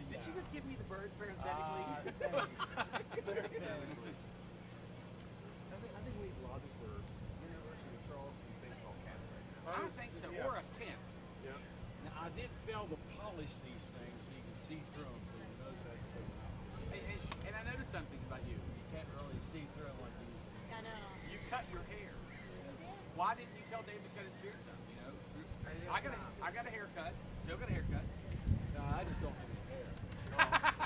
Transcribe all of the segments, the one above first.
Did she just give me the bird parenthetically? I think we lobby for University of Charleston baseball cap right now. I think so, or a tent. Yeah. Now, I did fail to polish these things so you can see through them, so you know exactly what And I noticed something about you. you can't really see through them like these things. I know. You cut your hair. Why didn't you tell Dave to cut his beard some? You know, I got a haircut. Joe got a haircut. No, I just don't have any hair. Yeah.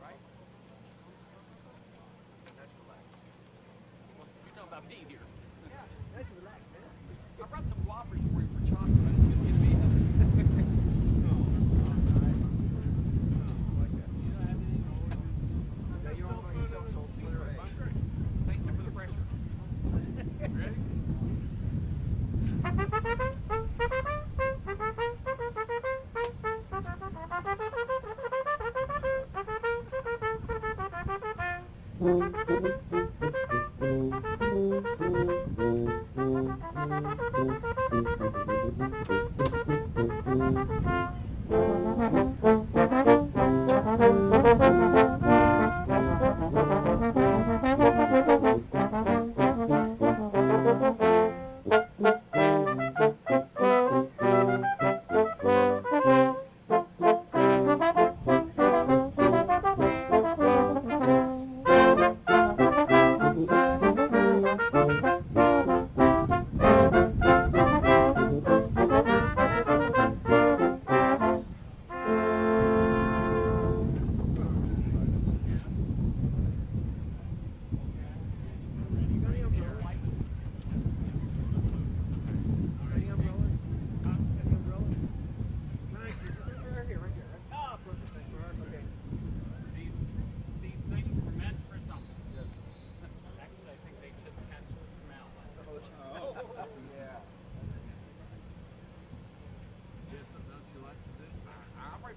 Right? That's relaxed. Well, you're talking about me here. Yeah, that's relaxed, man. I brought some Whoppers for you for chocolate. I just couldn't get me. Thank you for the pressure. Ready?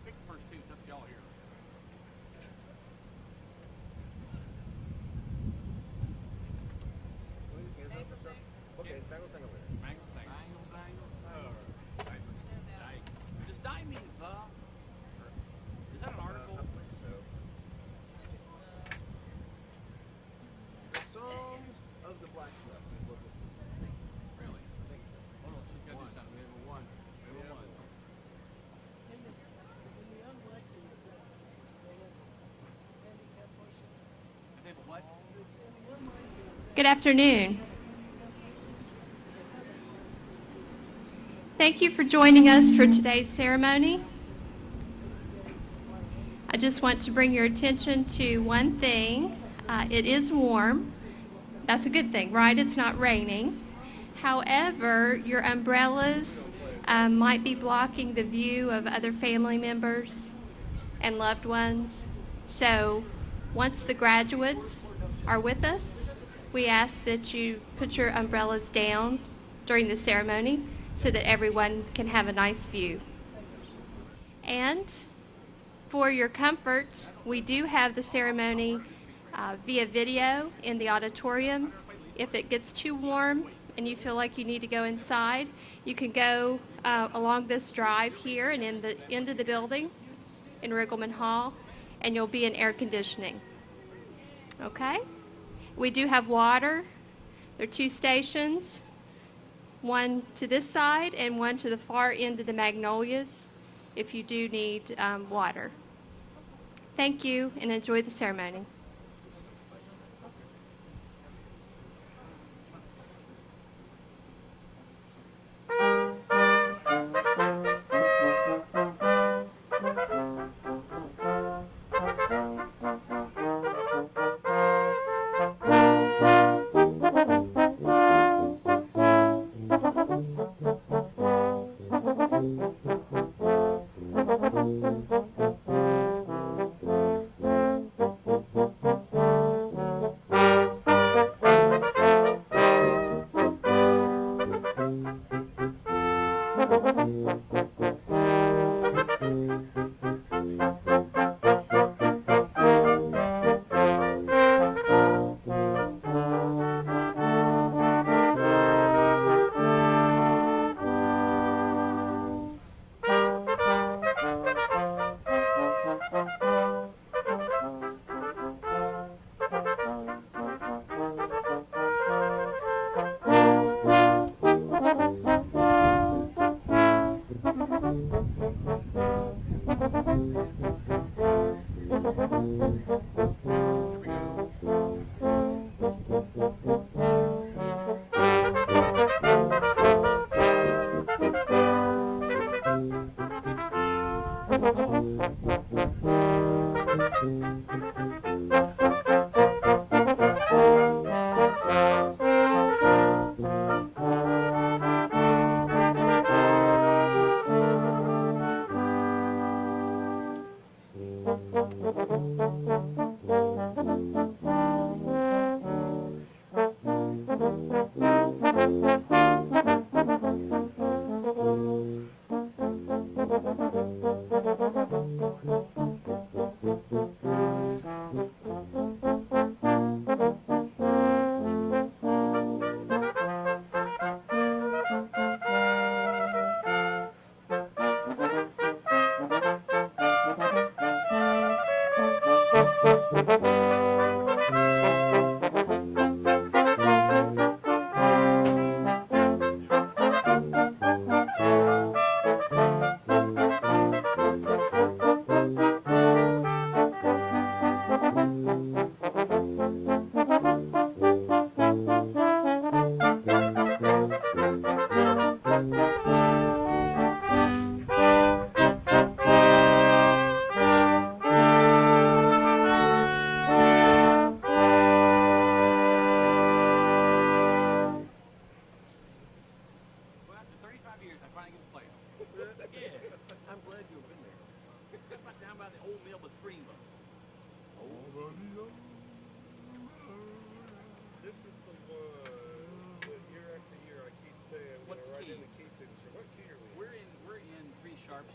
Pick the first two. It's up to y'all here. Okay, Bangle Sang over there. Bangle, bangle. Does die mean the? Is that an article? I believe so. The Songs of the Blacksmiths is what this is. Really? I think so. Hold on, she's got to do something. We have a one. We have a one. They have a what? Good afternoon. Thank you for joining us for today's ceremony. I just want to bring your attention to one thing. It is warm. That's a good thing, right? It's not raining. However, your umbrellas might be blocking the view of other family members and loved ones. So once the graduates are with us, we ask that you put your umbrellas down during the ceremony so that everyone can have a nice view. And for your comfort, we do have the ceremony via video in the auditorium. If it gets too warm and you feel like you need to go inside, you can go along this drive here and in the end of the building in Riggleman Hall, and you'll be in air conditioning. Okay? We do have water. There are 2 stations, one to this side and one to the far end of the Magnolias if you do need water. Thank you and enjoy the ceremony.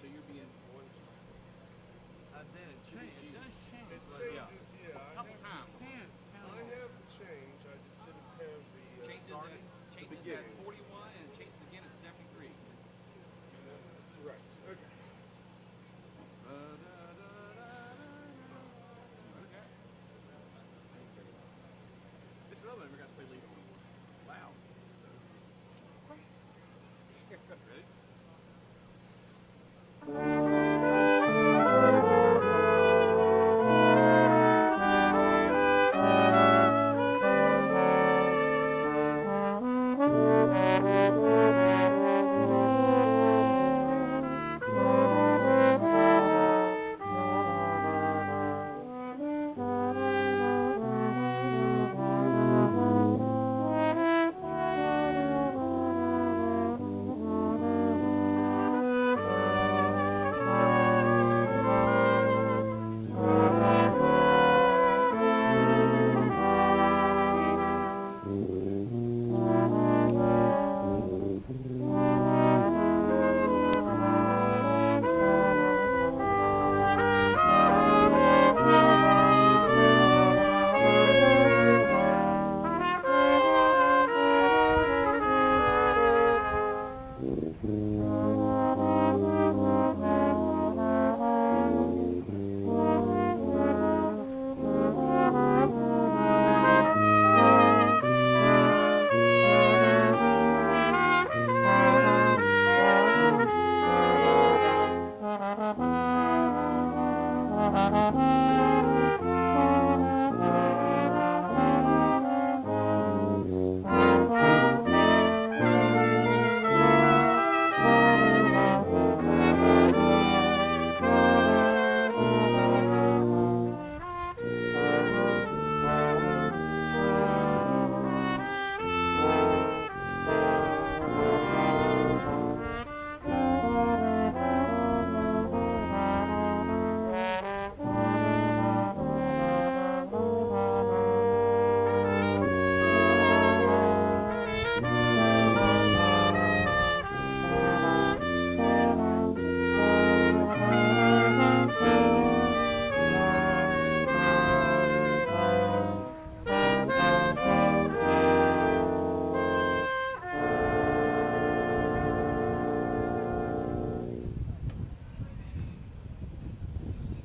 So you're being one. at 41 and it changes again at 73. Right. Okay. Okay. This is another one we got to play lead on. Wow. Ready?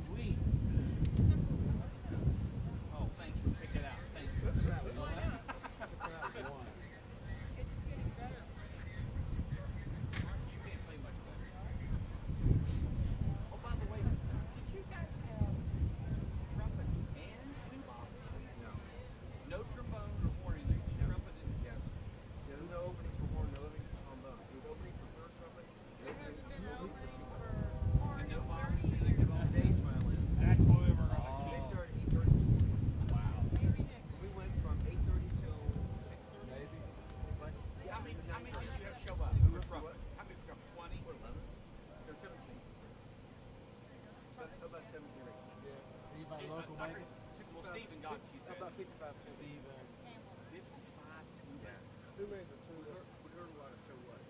Sweet. Oh, thanks for picking it out. Thank you. One. You can't play much better. Oh, by the way, did you guys have trumpet and tuba? No. No trombone or horn in there, just trumpet and Yeah. There's no opening for horn, no opening for trombone. There's opening for first trumpet. and no violin, anything at all. Bass violin. That's what we were They gonna keep. started 8:30 this morning. Wow. We went from 8:30 till 6:30. Maybe. How many did you have show up? Who were from? What? How many from 20? What, 11? No, 17. About 17 or 18. Are you by local maybe? Well, Stephen got, she said. About 55 to Steven. 55 to Yeah. Who made the two? We heard a lot of so what.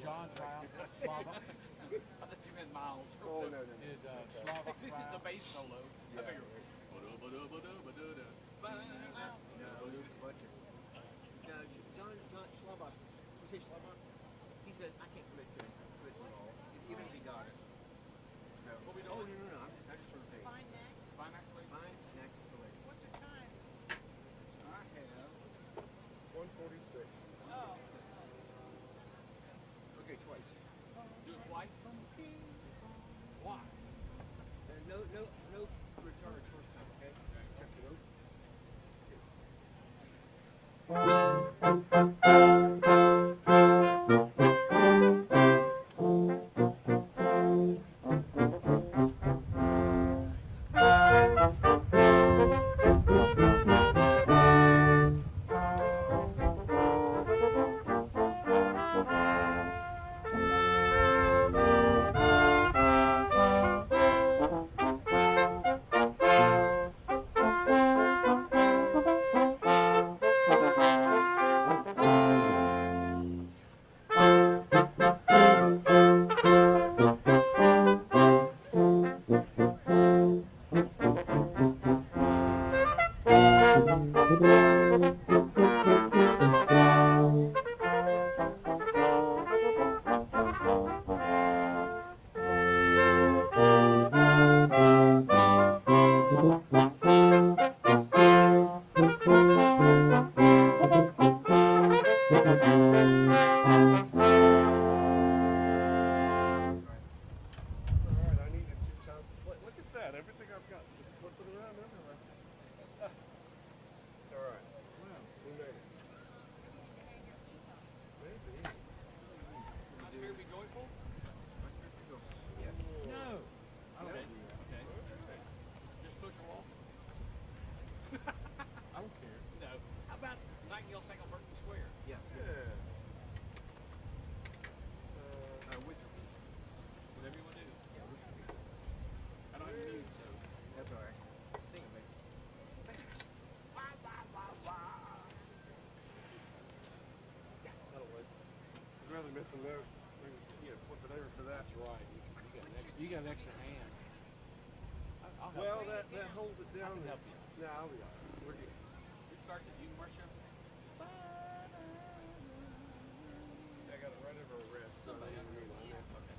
John Brown. Slava. I thought you meant Miles. Oh, no. Did Slava Since it's a Brown. bass solo, I Yeah. figure. No, it was a budget. No, John Schlabach. You say Schlabach? He says, I can't commit to it all, even if he got it. So, What we oh, doing? no. I'm just trying to pay. Fine, actually. Fine, next for later. What's your time? I have. 146. Okay, twice. Do it twice? Twice. No return first time, okay? Check it out. It's all right. We made it. Maybe. My spirit be joyful? Yes. No. I don't Okay. do that. Okay. Just push a wall? I don't care. No. How about Nightingale Second Berkeley Square? Yes. Yeah. With your piece. Whatever you want to do. Yeah, with your piece. I don't have to mute, so. That's all right. Sing it, baby. That'll work. I'd rather miss a note. Maybe, flip it over for that. That's right. You got an extra hand. I'll help Well, you. that holds it down. can help you. No, I'll be all right. We're good. Who starts it? You, Marcia? See, I got it right over a wrist. So Somebody I don't under even need one. Okay.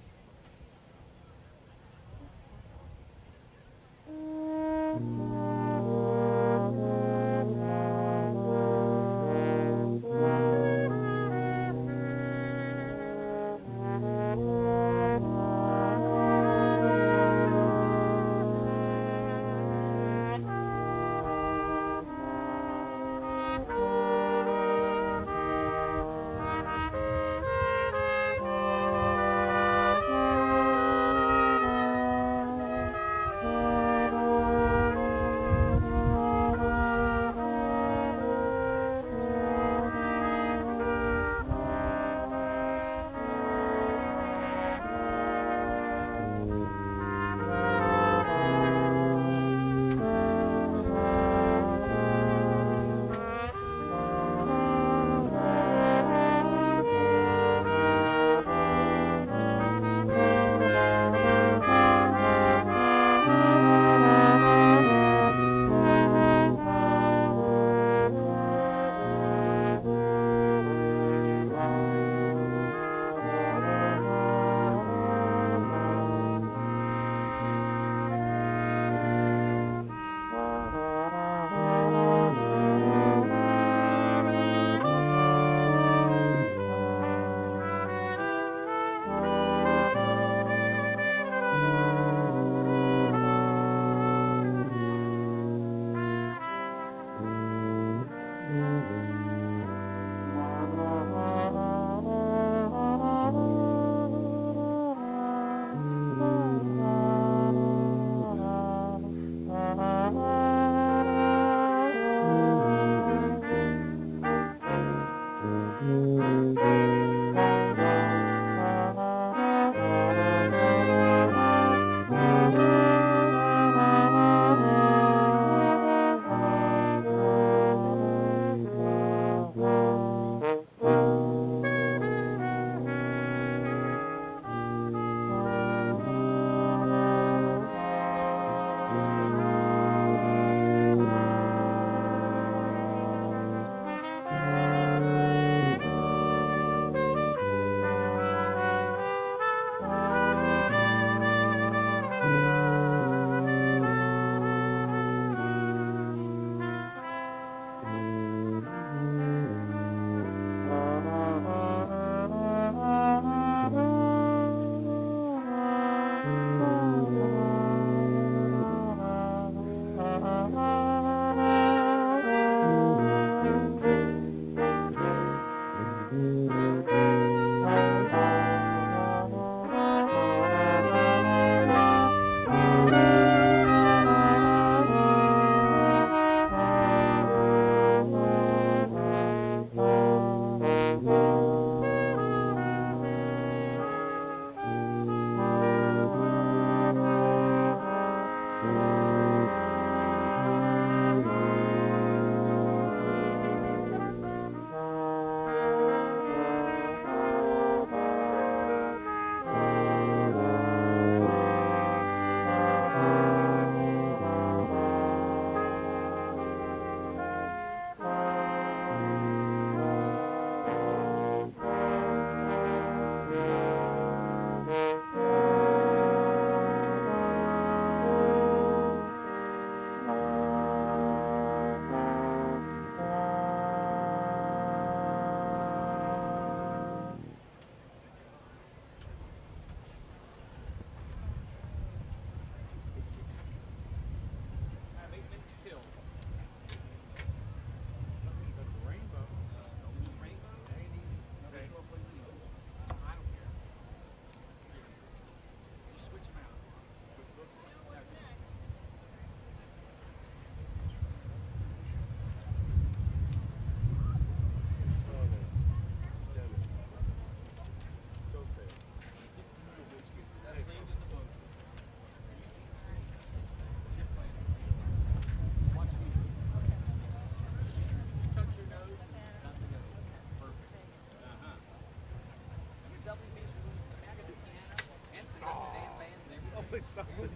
really something.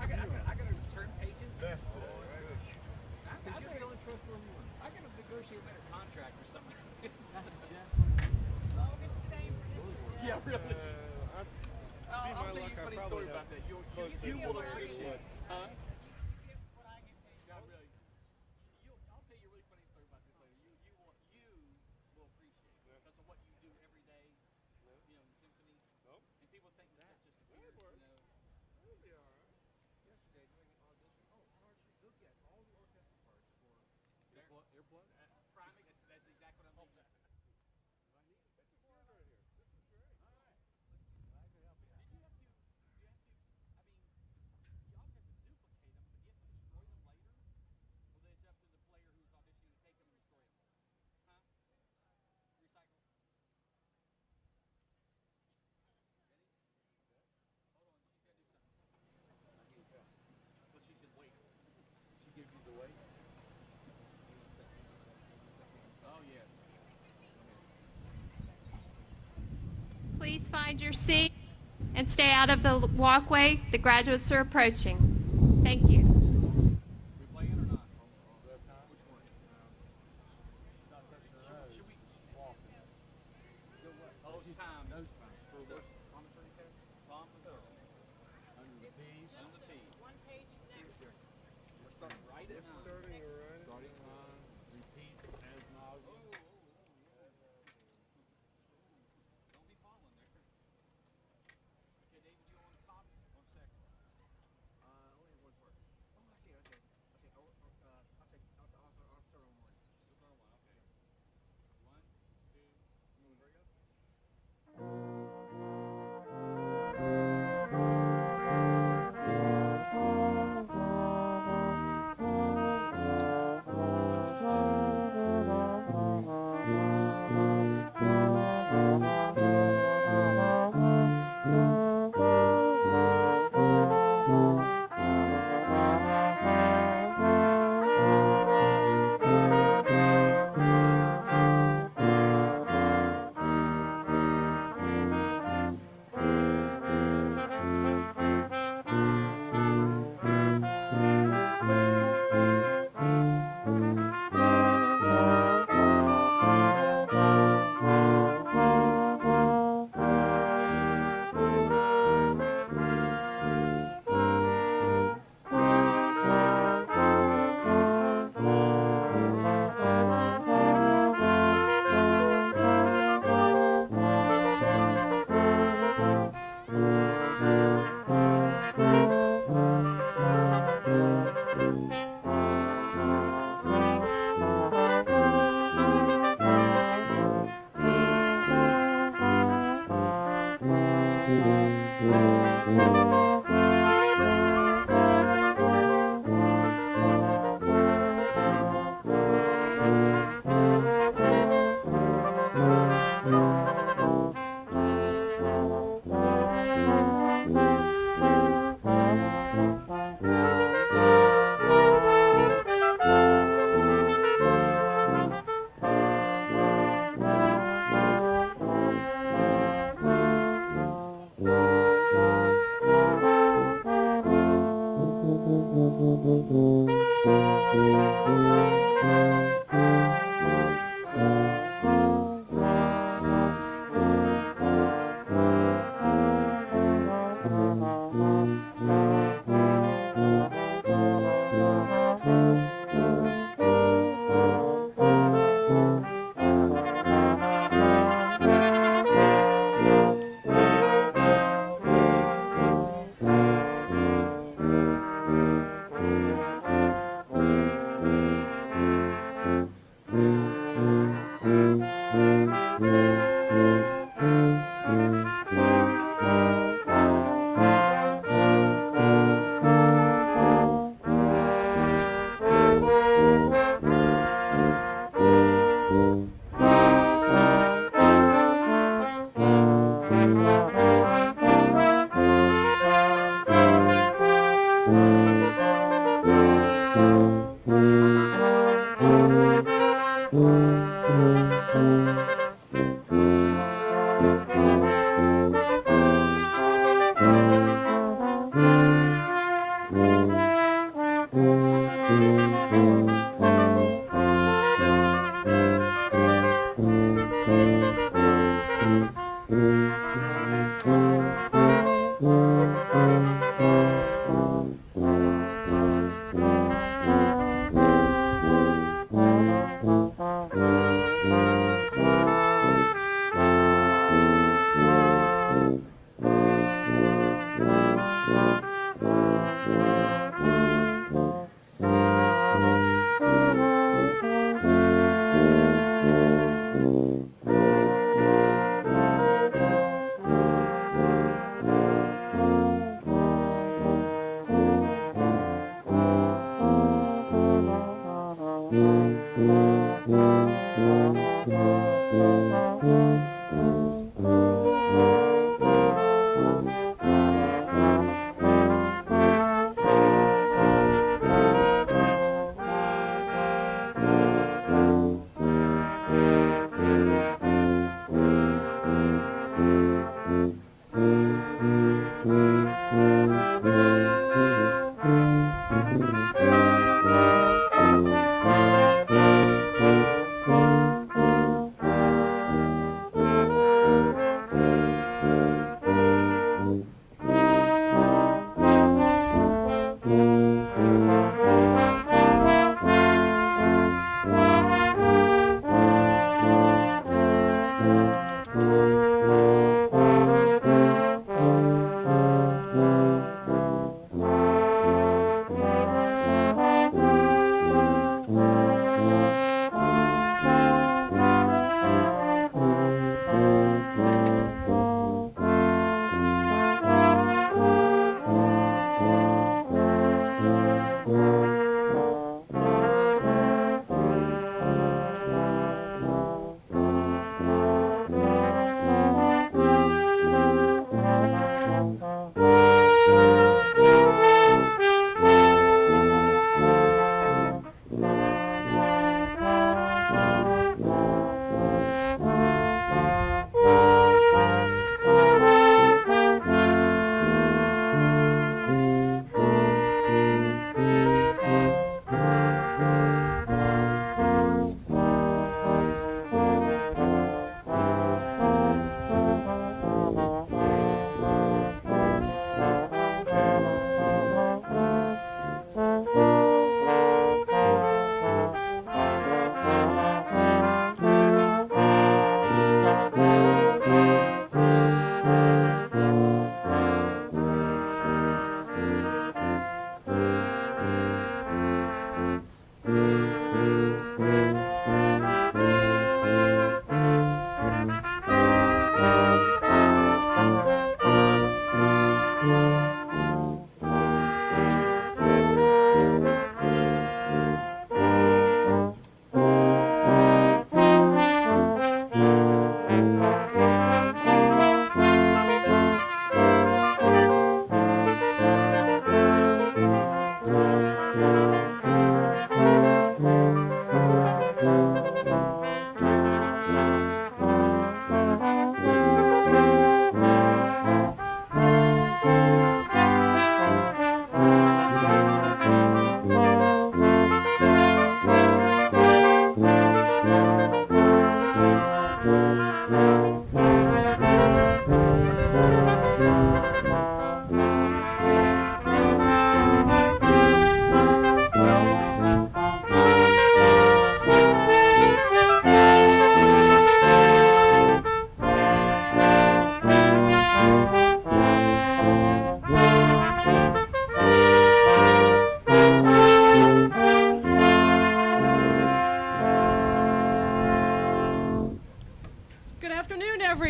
I gotta turn pages. Best today, right? I gotta negotiate a better contract or something. That's a chance. Yeah, really. I'll I'll tell you a funny story about that. You will appreciate. Huh? God, really. I'll tell you a really funny story about this later. You will appreciate because of what you do every day. You know, in the symphony. Nope. And people think that's just a weird, you know. That'll be all right. Yesterday during an audition, Marcy, go get all the orchestra parts for Earplug? Priming, that's exactly what I'm thinking. This is good right here. This is great. All right. Glad to help you out. You have to, I mean, you always have to duplicate them, but you have to destroy them later? Or then it's up to the player who's auditioning to take them and destroy them? Huh? Recycle? Ready? Hold on, she's got to do something. I can't tell. Well, she said wait. She give you the weight? Oh, yes. Please find your seat and stay out of the walkway. The graduates are approaching. Thank you. We playing or not? Which one? Not touching her nose. Should we? She's walking. Oh, it's time. Nose time. For what? Promissory test? Promissory. Under the P's. Under the P. One page next. We're starting right at 9. Starting right. Starting line. Repeat as nauseam. Don't be falling there. Okay, David, you on top or second? only one part. Oh, I see. Okay. I'll start on one. You'll throw one, okay. 1, 2. Very good.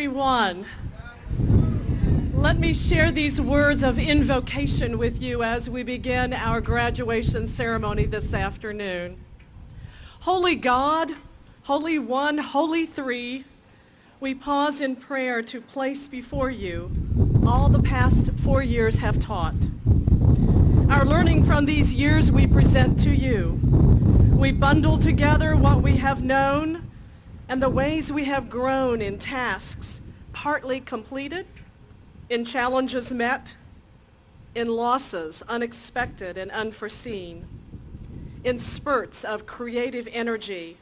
everyone. Let me share these words of invocation with you as we begin our graduation ceremony this afternoon. Holy God, Holy One, Holy Three, we pause in prayer to place before you all the past 4 years have taught. Our learning from these years we present to you. We bundle together what we have known and the ways we have grown in tasks partly completed, in challenges met, in losses unexpected and unforeseen, in spurts of creative energy,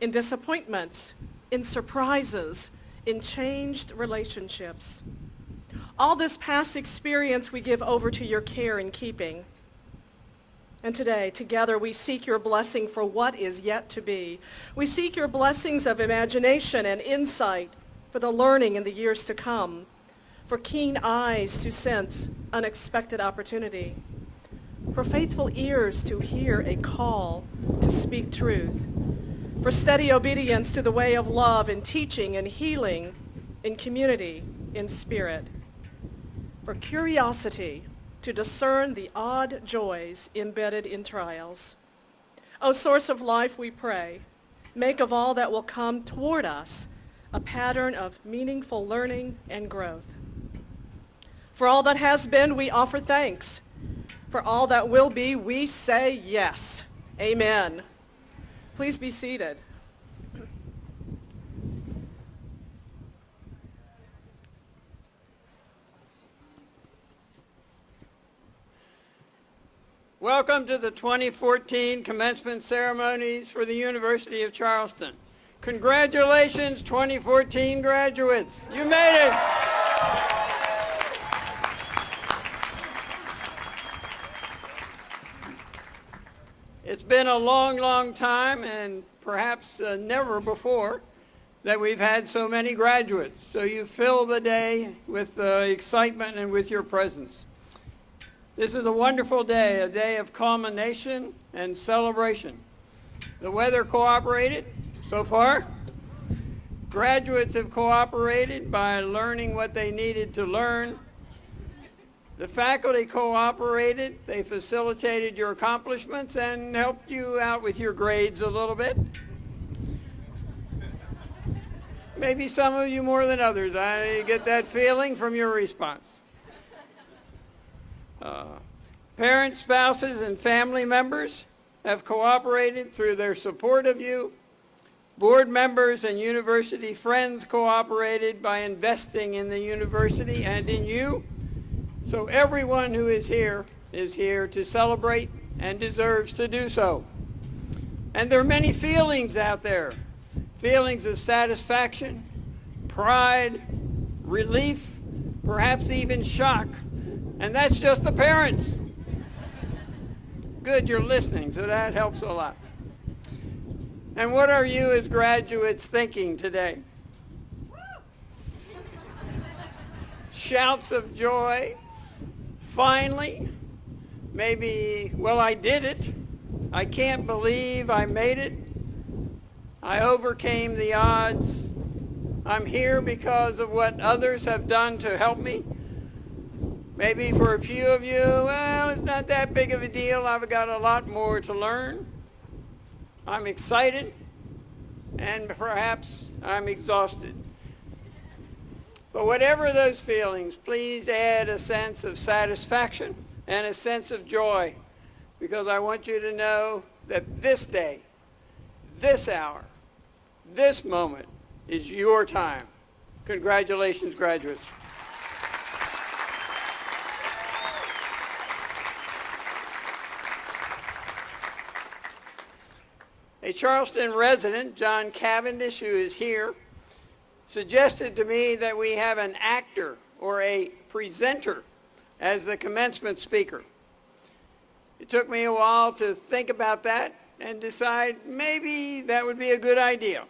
in disappointments, in surprises, in changed relationships. All this past experience we give over to your care and keeping. And today, together, we seek your blessing for what is yet to be. We seek your blessings of imagination and insight for the learning in the years to come, for keen eyes to sense unexpected opportunity, for faithful ears to hear a call to speak truth, for steady obedience to the way of love in teaching and healing, in community, in spirit, for curiosity to discern the odd joys embedded in trials. O source of life, we pray, make of all that will come toward us a pattern of meaningful learning and growth. For all that has been, we offer thanks. For all that will be, we say yes. Amen. Please be seated. Welcome to the 2014 commencement ceremonies for the University of Charleston. Congratulations, 2014 graduates. You made it. It's been a long, long time, and perhaps never before, that we've had so many graduates. So you fill the day with excitement and with your presence. This is a wonderful day, a day of culmination and celebration. The weather cooperated so far. Graduates have cooperated by learning what they needed to learn. The faculty cooperated. They facilitated your accomplishments and helped you out with your grades a little bit. Maybe some of you more than others. I get that feeling from your response. Parents, spouses, and family members have cooperated through their support of you. Board members and university friends cooperated by investing in the university and in you. So everyone who is here to celebrate and deserves to do so. And there are many feelings out there. Feelings of satisfaction, pride, relief, perhaps even shock. And that's just the parents. Good, you're listening, so that helps a lot. And what are you as graduates thinking today? Shouts of joy. Finally. Maybe, well, I did it. I can't believe I made it. I overcame the odds. I'm here because of what others have done to help me. Maybe for a few of you, well, it's not that big of a deal. I've got a lot more to learn. I'm excited, and perhaps I'm exhausted. But whatever those feelings, please add a sense of satisfaction and a sense of joy, because I want you to know that this day, this hour, this moment is your time. Congratulations, graduates. A Charleston resident, John Cavendish, who is here, suggested to me that we have an actor or a presenter as the commencement speaker. It took me a while to think about that and decide maybe that would be a good idea.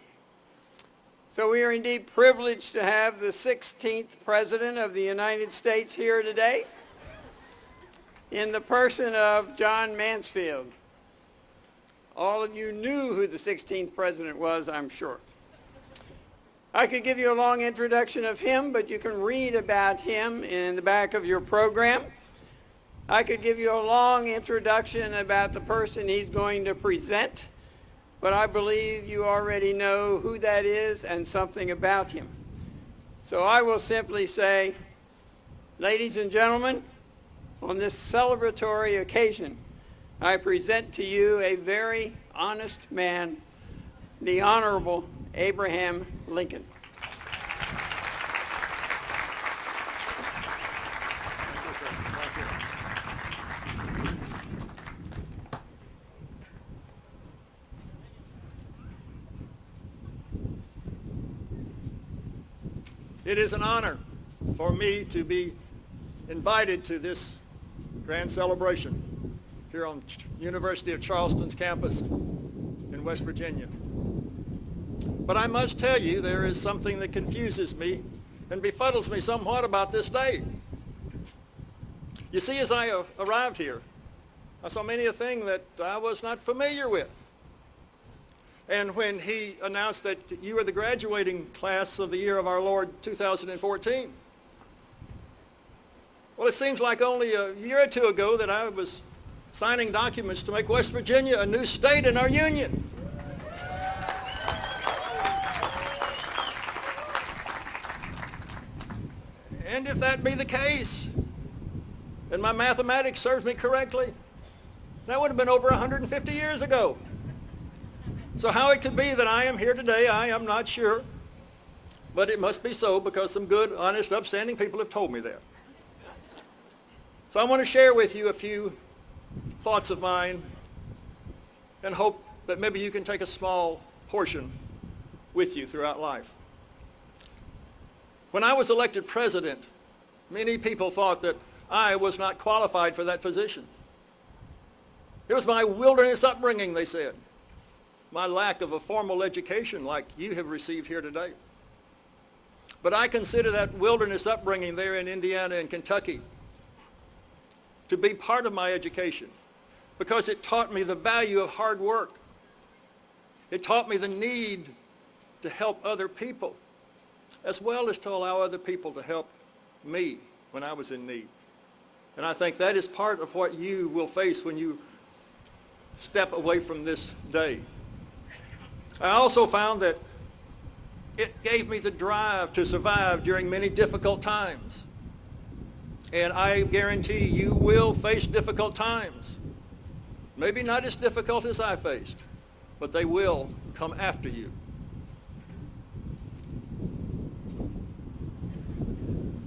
So we are indeed privileged to have the 16th President of the United States here today in the person of John Mansfield. All of you knew who the 16th president was, I'm sure. I could give you a long introduction of him, but you can read about him in the back of your program. I could give you a long introduction about the person he's going to present, but I believe you already know who that is and something about him. So I will simply say, ladies and gentlemen, on this celebratory occasion, I present to you a very honest man, the Honorable Abraham Lincoln. It is an honor for me to be invited to this grand celebration here on University of Charleston's campus in West Virginia. But I must tell you, there is something that confuses me and befuddles me somewhat about this day. You see, as I arrived here, I saw many a thing that I was not familiar with. And when he announced that you were the graduating class of the year of our Lord 2014, well, it seems like only a year or two ago that I was signing documents to make West Virginia a new state in our union. And if that be the case, and my mathematics serves me correctly, that would have been over 150 years ago. So how it could be that I am here today, I am not sure. But it must be so because some good, honest, upstanding people have told me that. So I want to share with you a few thoughts of mine and hope that maybe you can take a small portion with you throughout life. When I was elected president, many people thought that I was not qualified for that position. It was my wilderness upbringing, they said. My lack of a formal education like you have received here today. But I consider that wilderness upbringing there in Indiana and Kentucky to be part of my education because it taught me the value of hard work. It taught me the need to help other people as well as to allow other people to help me when I was in need. And I think that is part of what you will face when you step away from this day. I also found that it gave me the drive to survive during many difficult times. And I guarantee you will face difficult times. Maybe not as difficult as I faced, but they will come after you.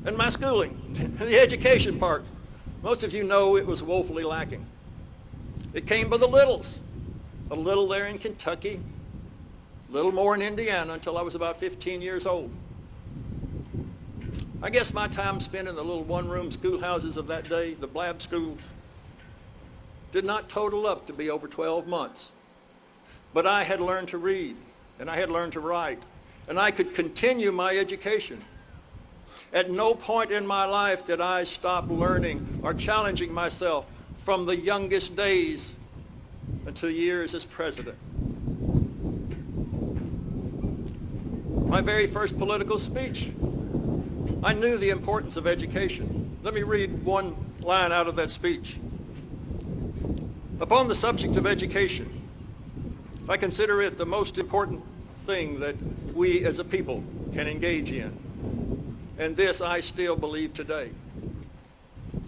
And my schooling, the education part, most of you know it was woefully lacking. It came by the littles. A little there in Kentucky, a little more in Indiana until I was about 15 years old. I guess my time spent in the little one-room schoolhouses of that day, the blab schools, did not total up to be over 12 months. But I had learned to read, and I had learned to write, and I could continue my education. At no point in my life did I stop learning or challenging myself from the youngest days until years as president. My very first political speech, I knew the importance of education. Let me read one line out of that speech. Upon the subject of education, I consider it the most important thing that we as a people can engage in. And this I still believe today.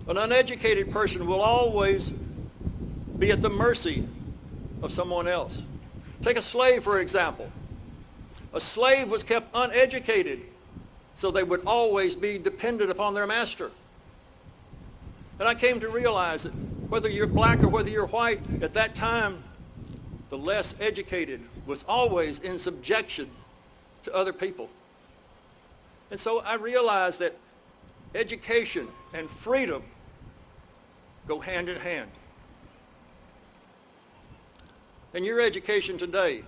An uneducated person will always be at the mercy of someone else. Take a slave, for example. A slave was kept uneducated, so they would always be dependent upon their master. And I came to realize that whether you're black or whether you're white, at that time, the less educated was always in subjection to other people. And so I realized that education and freedom go hand in hand. And your education today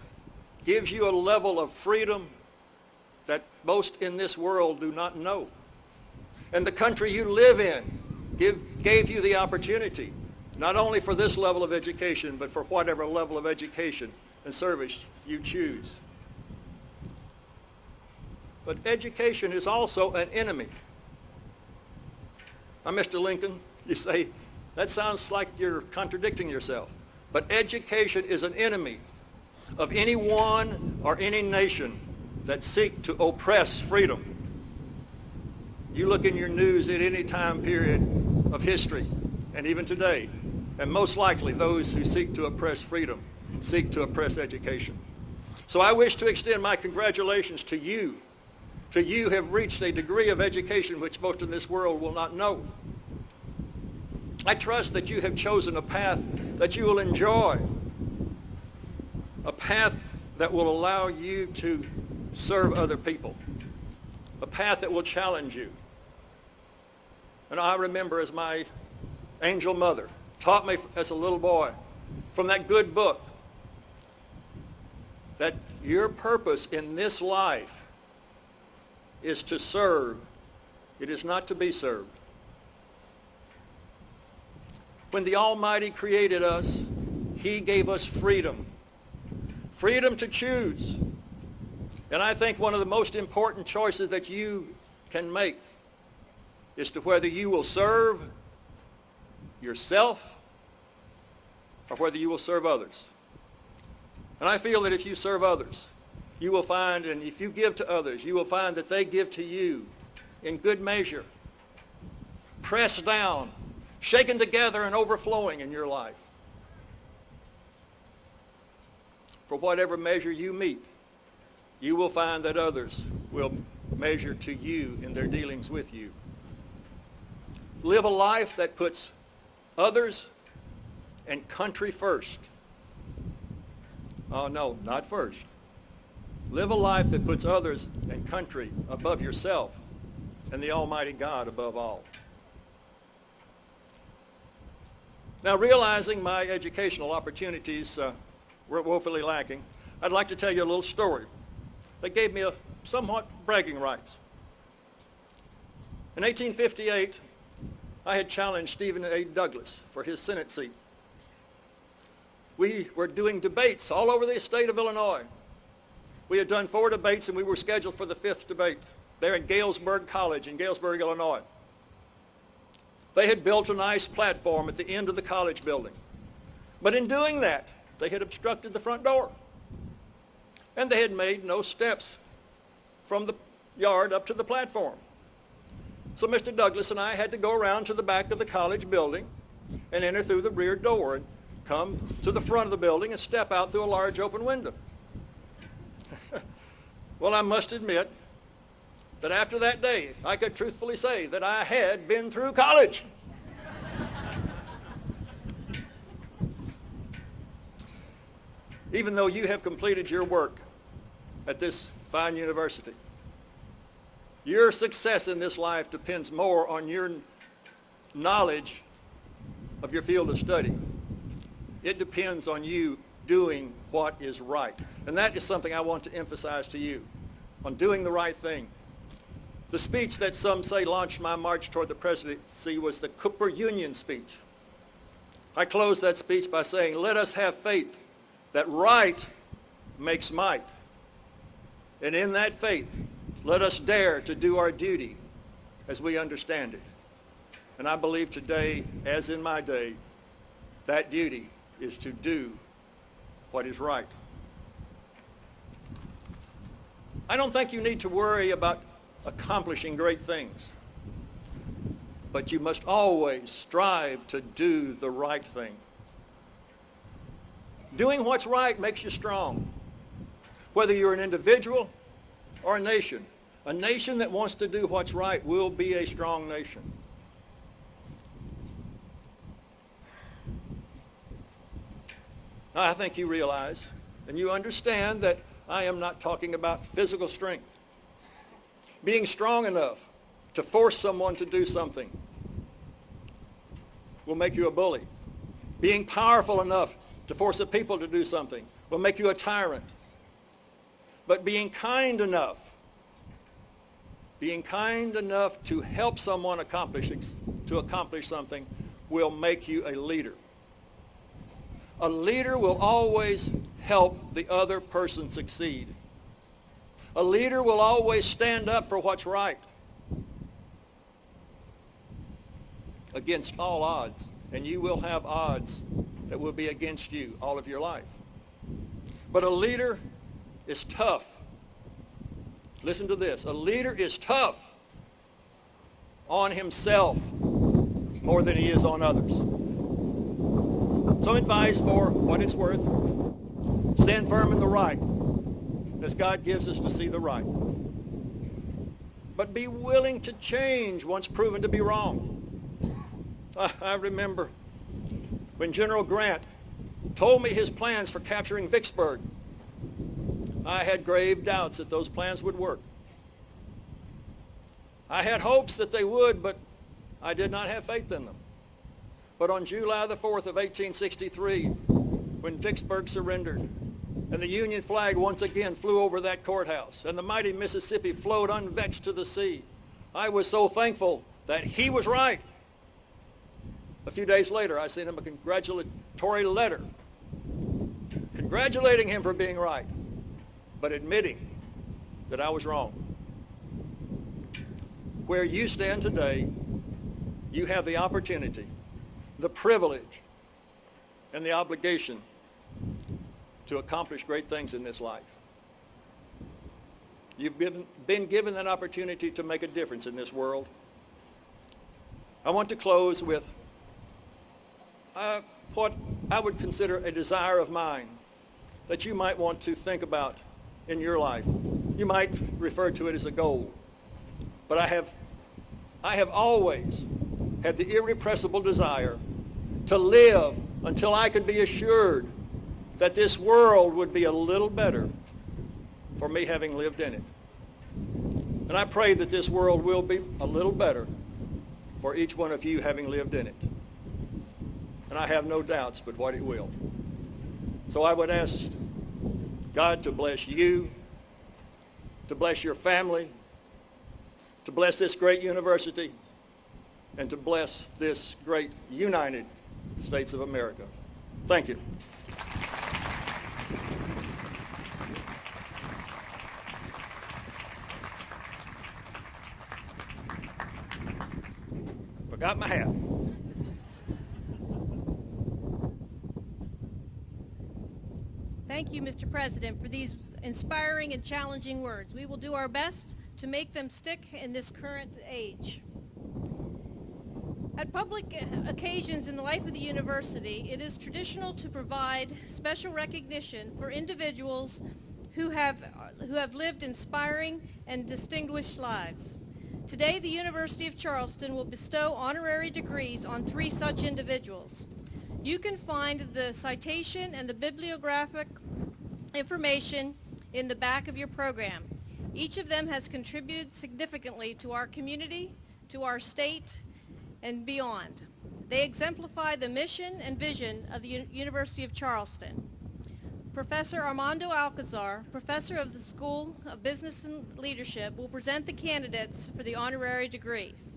gives you a level of freedom that most in this world do not know. And the country you live in gave you the opportunity, not only for this level of education, but for whatever level of education and service you choose. But education is also an enemy. Now, Mr. Lincoln, you say, that sounds like you're contradicting yourself. But education is an enemy of anyone or any nation that seek to oppress freedom. You look in your news at any time period of history, and even today, and most likely those who seek to oppress freedom seek to oppress education. So I wish to extend my congratulations to you. To you have reached a degree of education which most in this world will not know. I trust that you have chosen a path that you will enjoy, a path that will allow you to serve other people, a path that will challenge you, And I remember as my angel mother taught me as a little boy from that good book that your purpose in this life is to serve. It is not to be served. When the Almighty created us, he gave us freedom. Freedom to choose. And I think one of the most important choices that you can make is to whether you will serve yourself or whether you will serve others. And I feel that if you serve others, you will find, and if you give to others, you will find that they give to you in good measure, pressed down, shaken together, and overflowing in your life. For whatever measure you meet, you will find that others will measure to you in their dealings with you. Live a life that puts others and country first. Oh no, not first. Live a life that puts others and country above yourself and the Almighty God above all. Now, realizing my educational opportunities were woefully lacking, I'd like to tell you a little story that gave me a somewhat bragging rights. In 1858, I had challenged Stephen A. Douglas for his Senate seat. We were doing debates all over the state of Illinois. We had done 4 debates and we were scheduled for the 5th debate there at Galesburg College in Galesburg, Illinois. They had built a nice platform at the end of the college building. But in doing that, they had obstructed the front door. And they had made no steps from the yard up to the platform. So Mr. Douglas and I had to go around to the back of the college building and enter through the rear door and come to the front of the building and step out through a large open window. Well, I must admit that after that day, I could truthfully say that I had been through college. Even though you have completed your work at this fine university, your success in this life depends more on your knowledge of your field of study. It depends on you doing what is right. And that is something I want to emphasize to you, on doing the right thing. The speech that some say launched my march toward the presidency was the Cooper Union speech. I closed that speech by saying, let us have faith that right makes might. And in that faith, let us dare to do our duty as we understand it. And I believe today, as in my day, that duty is to do what is right. I don't think you need to worry about accomplishing great things, but you must always strive to do the right thing. Doing what's right makes you strong. Whether you're an individual or a nation that wants to do what's right will be a strong nation. I think you realize and you understand that I am not talking about physical strength. Being strong enough to force someone to do something will make you a bully. Being powerful enough to force a people to do something will make you a tyrant. But being kind enough to help someone accomplish something will make you a leader. A leader will always help the other person succeed. A leader will always stand up for what's right against all odds. And you will have odds that will be against you all of your life. But a leader is tough. Listen to this. A leader is tough on himself more than he is on others. Some advice for what it's worth. Stand firm in the right as God gives us to see the right. But be willing to change once proven to be wrong. I remember when General Grant told me his plans for capturing Vicksburg. I had grave doubts that those plans would work. I had hopes that they would, but I did not have faith in them. But on July the 4th of 1863, when Vicksburg surrendered, and the Union flag once again flew over that courthouse, and the mighty Mississippi flowed unvexed to the sea, I was so thankful that he was right. A few days later, I sent him a congratulatory letter, congratulating him for being right, but admitting that I was wrong. Where you stand today, you have the opportunity, the privilege, and the obligation to accomplish great things in this life. You've been given that opportunity to make a difference in this world. I want to close with what I would consider a desire of mine that you might want to think about in your life. You might refer to it as a goal. But I have always had the irrepressible desire to live until I could be assured that this world would be a little better for me having lived in it. And I pray that this world will be a little better for each one of you having lived in it. And I have no doubts but what it will. So I would ask God to bless you, to bless your family, to bless this great university, and to bless this great United States of America. Thank you. Forgot my hat. Thank you, Mr. President, for these inspiring and challenging words. We will do our best to make them stick in this current age. At public occasions in the life of the university, it is traditional to provide special recognition for individuals who have lived inspiring and distinguished lives. Today, the University of Charleston will bestow honorary degrees on 3 such individuals. You can find the citation and the bibliographic information in the back of your program. Each of them has contributed significantly to our community, to our state, and beyond. They exemplify the mission and vision of the University of Charleston. Professor Armando Alcazar, professor of the School of Business and Leadership, will present the candidates for the honorary degrees.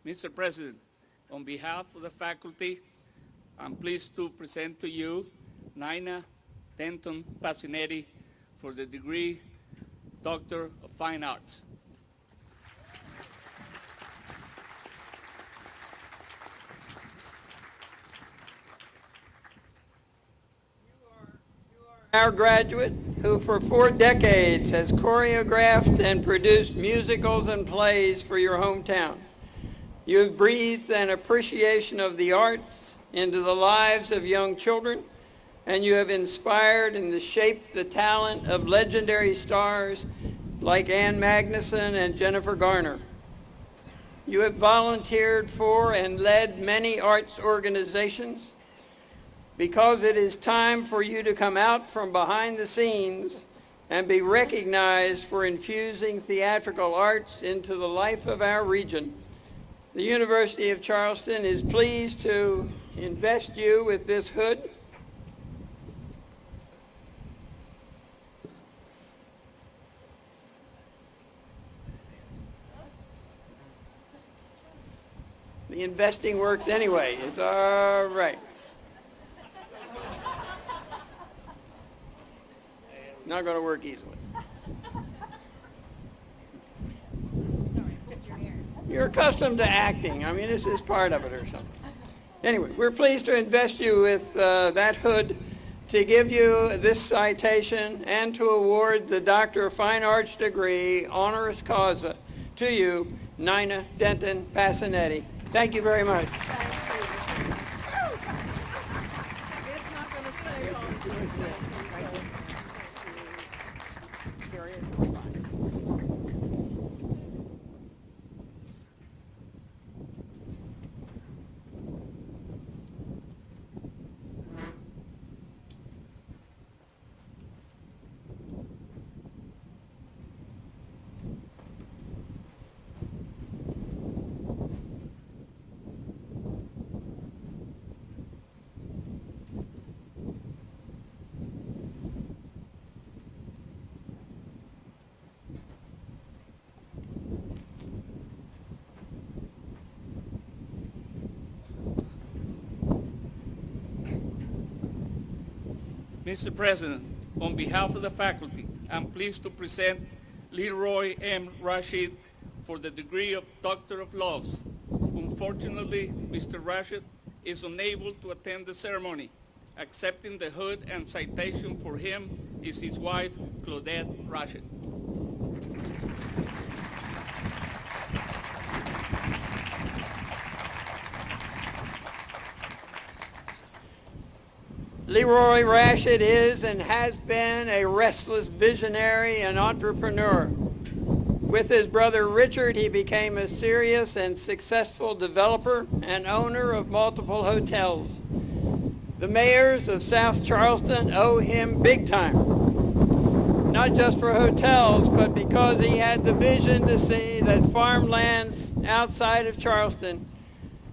Mr. President, on behalf of the faculty, I'm pleased to present to you Nina Denton Passinetti for the degree Doctor of Fine Arts. Our graduate, who for 4 decades has choreographed and produced musicals and plays for your hometown. You have breathed an appreciation of the arts into the lives of young children, and you have inspired and shaped the talent of legendary stars like Ann Magnuson and Jennifer Garner. You have volunteered for and led many arts organizations. Because it is time for you to come out from behind the scenes and be recognized for infusing theatrical arts into the life of our region, the University of Charleston is pleased to invest you with this hood. The investing works anyway. It's all right. Not going to work easily. You're accustomed to acting. I mean, this is part of it or something. Anyway, we're pleased to invest you with that hood to give you this citation and to award the Doctor of Fine Arts degree honoris causa to you, Nina Denton Passinetti. Thank you very much. It's not going to stay long. Mr. President, on behalf of the faculty, I'm pleased to present Leroy M. Rashid for the degree of Doctor of Laws. Unfortunately, Mr. Rashid is unable to attend the ceremony. Accepting the hood and citation for him is his wife, Claudette Rashid. Leroy Rashid is and has been a restless visionary and entrepreneur. With his brother Richard, he became a serious and successful developer and owner of multiple hotels. The mayors of South Charleston owe him big time, not just for hotels, but because he had the vision to see that farmlands outside of Charleston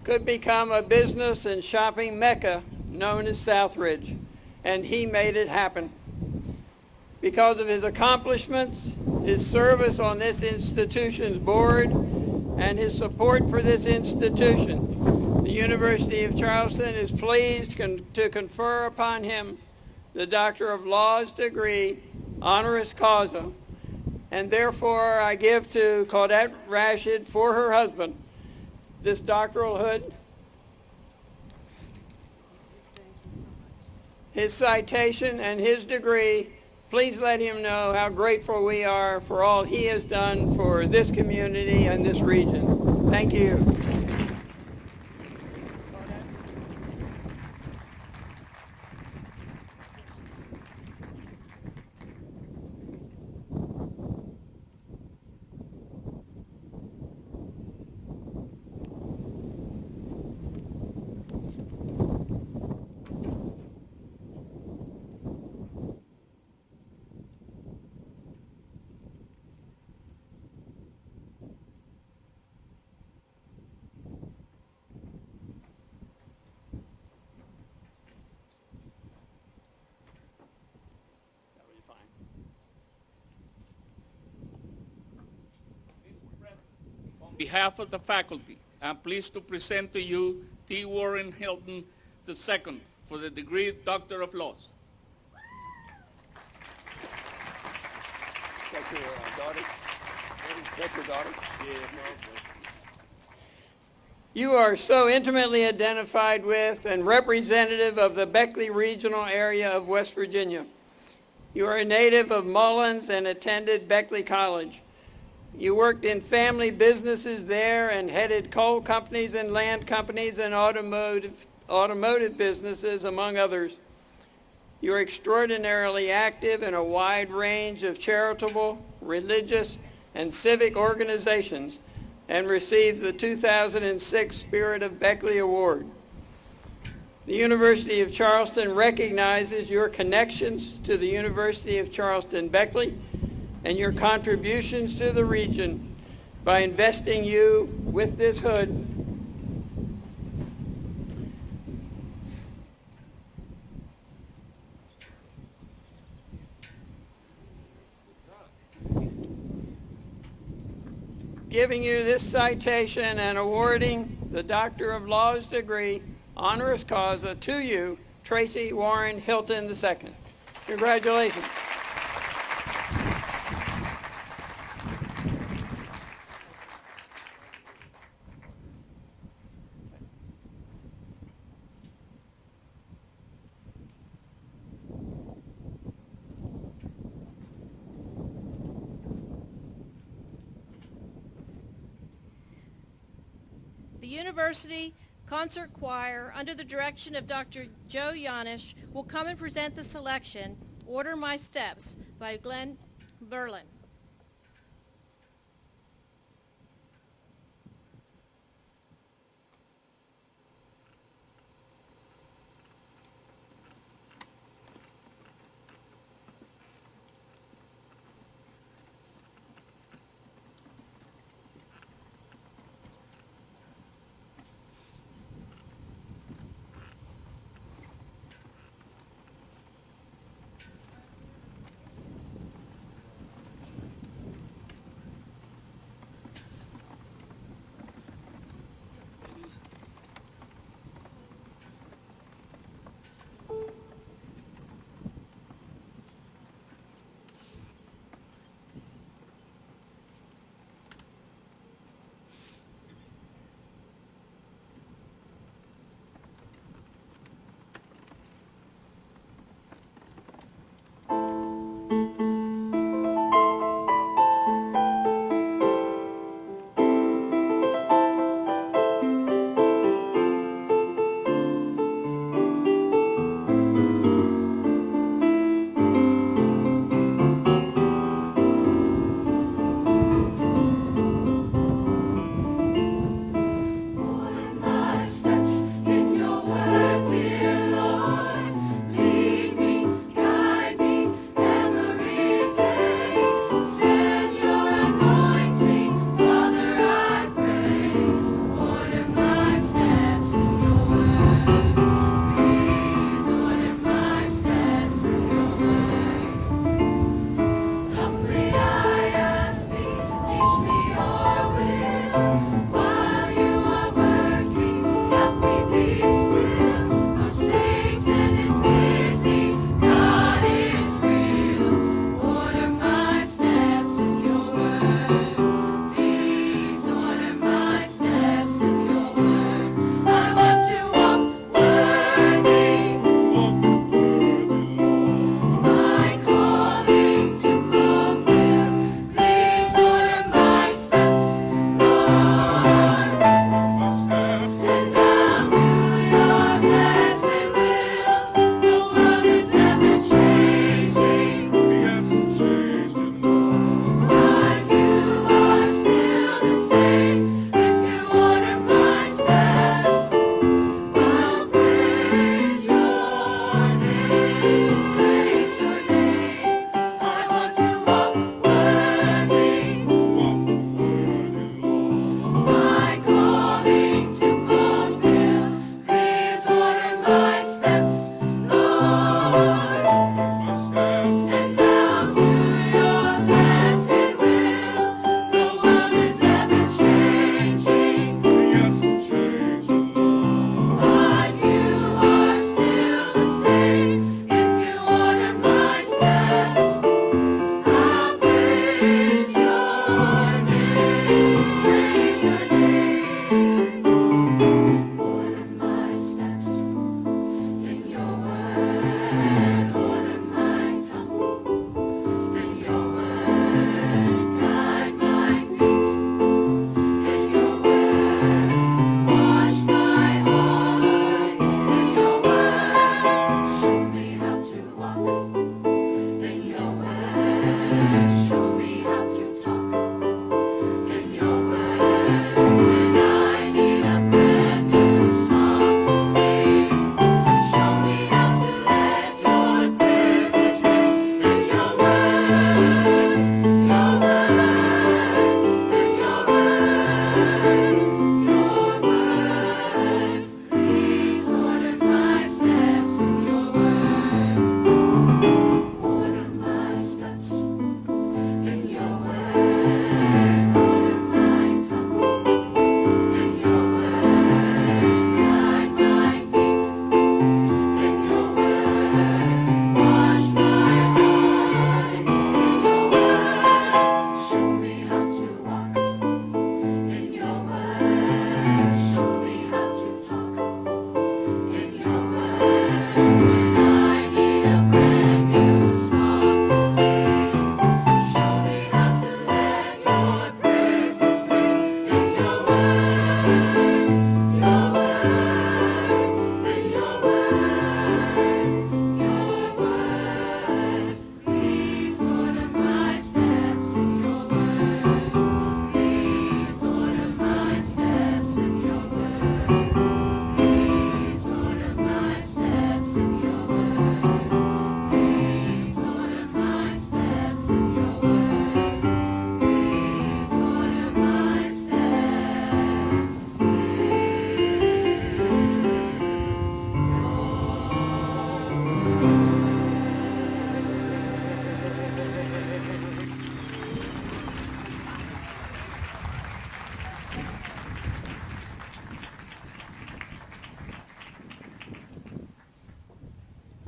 could become a business and shopping mecca known as Southridge, and he made it happen. Because of his accomplishments, his service on this institution's board, and his support for this institution, the University of Charleston is pleased to confer upon him the Doctor of Laws degree, honoris causa, and therefore I give to Claudette Rashid for her husband this doctoral hood, his citation, and his degree. Please let him know how grateful we are for all he has done for this community and this region. Thank you. On behalf of the faculty, I'm pleased to present to you T. Warren Hilton II for the degree Doctor of Laws. That's your daughter? That's your daughter? You are so intimately identified with and representative of the Beckley regional area of West Virginia. You are a native of Mullins and attended Beckley College. You worked in family businesses there and headed coal companies and land companies and automotive businesses, among others. You are extraordinarily active in a wide range of charitable, religious, and civic organizations and received the 2006 Spirit of Beckley Award. The University of Charleston recognizes your connections to the University of Charleston Beckley and your contributions to the region by investing you with this hood. Giving you this citation and awarding the Doctor of Laws degree, honoris causa, to you, Tracy Warren Hilton II. Congratulations. The University Concert Choir, under the direction of Dr. Joe Yanish, will come and present the selection, Order My Steps, by Glenn Berlin.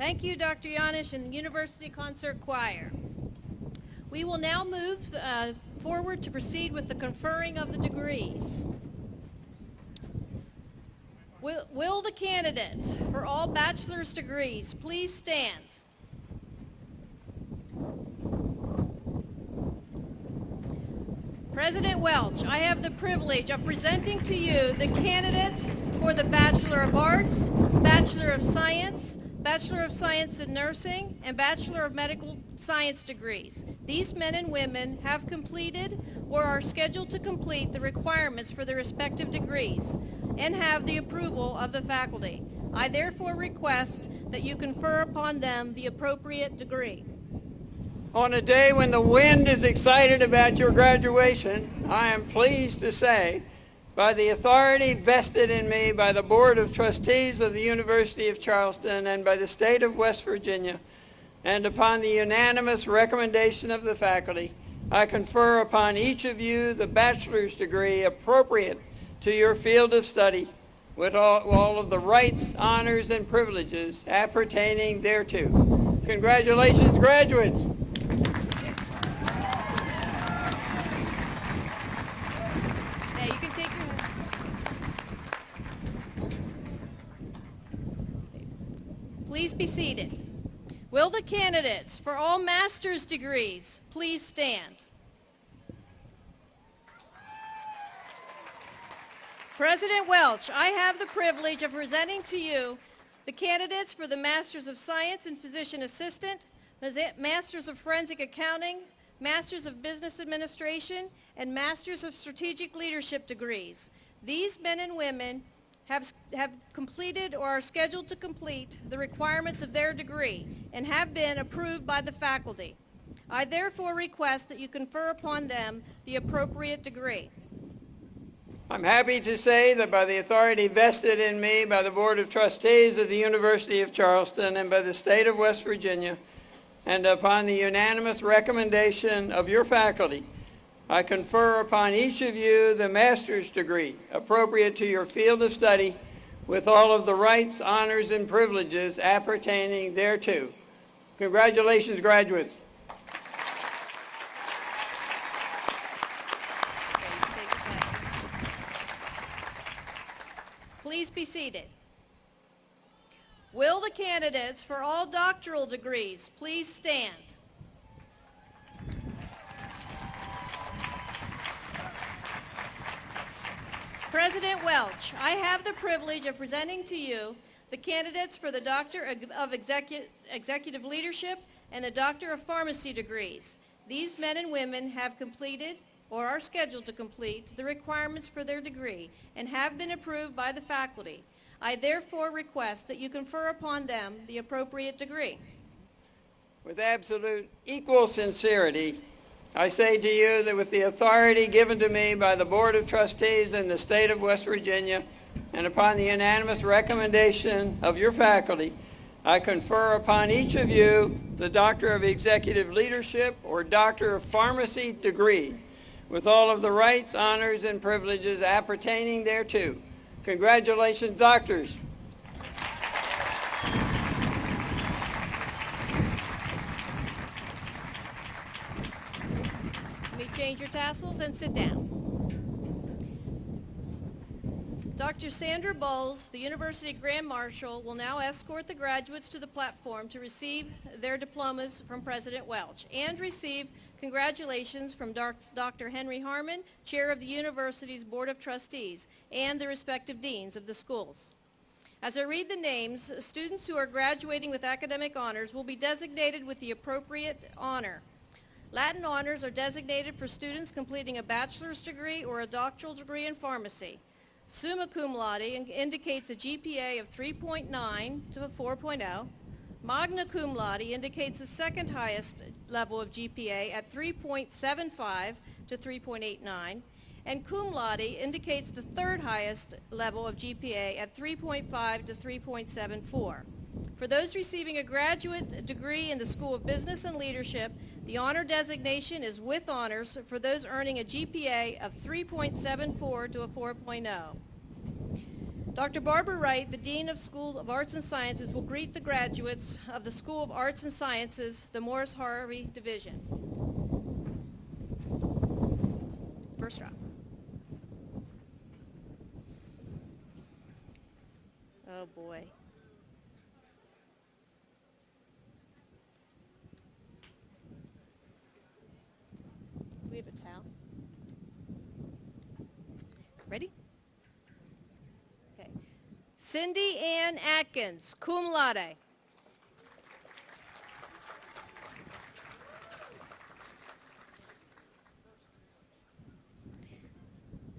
Thank you, Dr. Yanish and the University Concert Choir. We will now move forward to proceed with the conferring of the degrees. Will the candidates for all bachelor's degrees please stand? President Welch, I have the privilege of presenting to you the candidates for the Bachelor of Arts, Bachelor of Science, Bachelor of Science in Nursing, and Bachelor of Medical Science degrees. These men and women have completed or are scheduled to complete the requirements for their respective degrees and have the approval of the faculty. I therefore request that you confer upon them the appropriate degree. On a day when the wind is excited about your graduation, I am pleased to say, by the authority vested in me by the Board of Trustees of the University of Charleston and by the State of West Virginia, and upon the unanimous recommendation of the faculty, I confer upon each of you the bachelor's degree appropriate to your field of study, with all of the rights, honors, and privileges appertaining thereto. Congratulations, graduates. Now you can take your... Please be seated. Will the candidates for all master's degrees please stand? President Welch, I have the privilege of presenting to you the candidates for the Masters of Science in Physician Assistant, Masters of Forensic Accounting, Masters of Business Administration, and Masters of Strategic Leadership degrees. These men and women have completed or are scheduled to complete the requirements of their degree and have been approved by the faculty. I therefore request that you confer upon them the appropriate degree. I'm happy to say that by the authority vested in me by the Board of Trustees of the University of Charleston and by the State of West Virginia, and upon the unanimous recommendation of your faculty, I confer upon each of you the master's degree appropriate to your field of study, with all of the rights, honors, and privileges appertaining thereto. Congratulations, graduates. Please be seated. Will the candidates for all doctoral degrees please stand? President Welch, I have the privilege of presenting to you the candidates for the Doctor of Executive Leadership and the Doctor of Pharmacy degrees. These men and women have completed or are scheduled to complete the requirements for their degree and have been approved by the faculty. I therefore request that you confer upon them the appropriate degree. With absolute equal sincerity, I say to you that with the authority given to me by the Board of Trustees in the State of West Virginia, and upon the unanimous recommendation of your faculty, I confer upon each of you the Doctor of Executive Leadership or Doctor of Pharmacy degree, with all of the rights, honors, and privileges appertaining thereto. Congratulations, doctors. Let me change your tassels and sit down. Dr. Sandra Bowles, the University Grand Marshal, will now escort the graduates to the platform to receive their diplomas from President Welch and receive congratulations from Dr. Henry Harmon, Chair of the University's Board of Trustees, and the respective deans of the schools. As I read the names, students who are graduating with academic honors will be designated with the appropriate honor. Latin honors are designated for students completing a bachelor's degree or a doctoral degree in pharmacy. Summa cum laude indicates a GPA of 3.9 to a 4.0. Magna cum laude indicates the second highest level of GPA at 3.75 to 3.89. And cum laude indicates the third highest level of GPA at 3.5 to 3.74. For those receiving a graduate degree in the School of Business and Leadership, the honor designation is with honors for those earning a GPA of 3.74 to a 4.0. Dr. Barbara Wright, the Dean of School of Arts and Sciences, will greet the graduates of the School of Arts and Sciences, the Morris Harvey Division. First row. Oh boy. Do we have a towel? Ready? Okay. Cindy Ann Atkins, cum laude.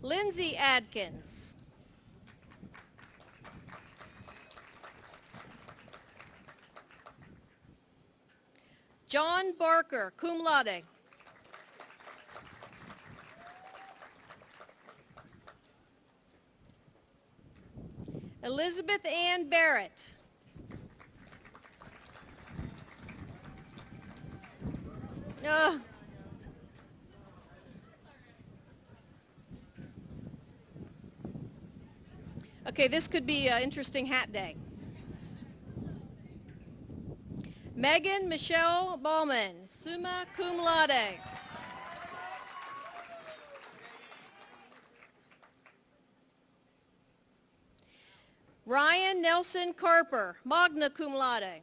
Lindsay Adkins. John Barker, cum laude. Elizabeth Ann Barrett. Okay, this could be an interesting hat day. Megan Michelle Ballman, summa cum laude. Ryan Nelson Carper, magna cum laude.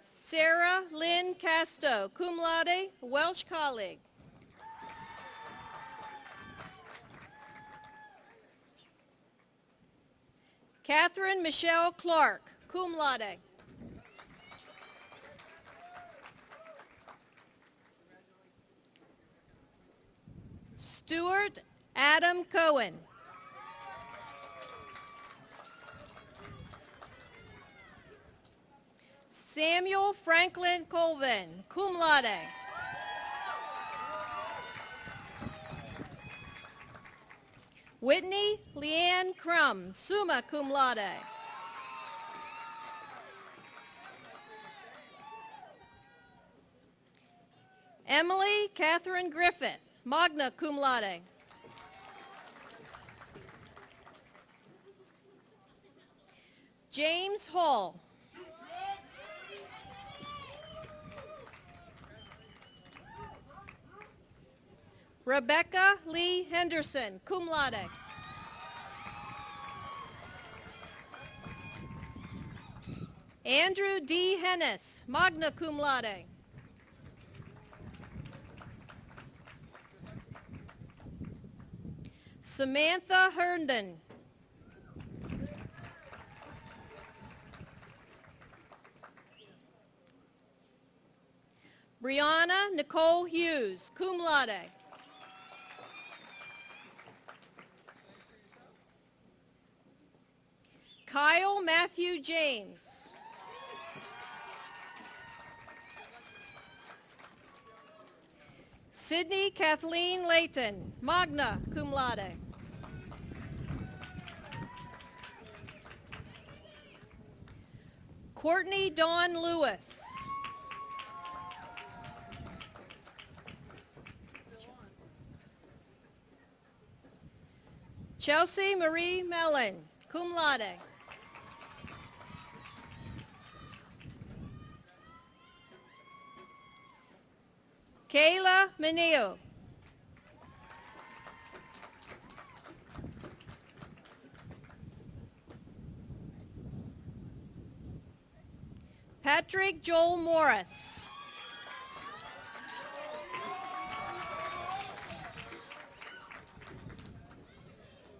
Sarah Lynn Casto, cum laude, Welsh colleague. Catherine Michelle Clark, cum laude. Stuart Adam Cohen. Samuel Franklin Colvin, cum laude. Whitney Leanne Crum, summa cum laude. Emily Catherine Griffith, magna cum laude. James Hall. Rebecca Lee Henderson, cum laude. Andrew D. Hennis, magna cum laude. Samantha Herndon. Brianna Nicole Hughes, cum laude. Kyle Matthew James. Sydney Kathleen Layton, magna cum laude. Courtney Dawn Lewis. Chelsea Marie Mellon, cum laude. Kayla Meneo. Patrick Joel Morris.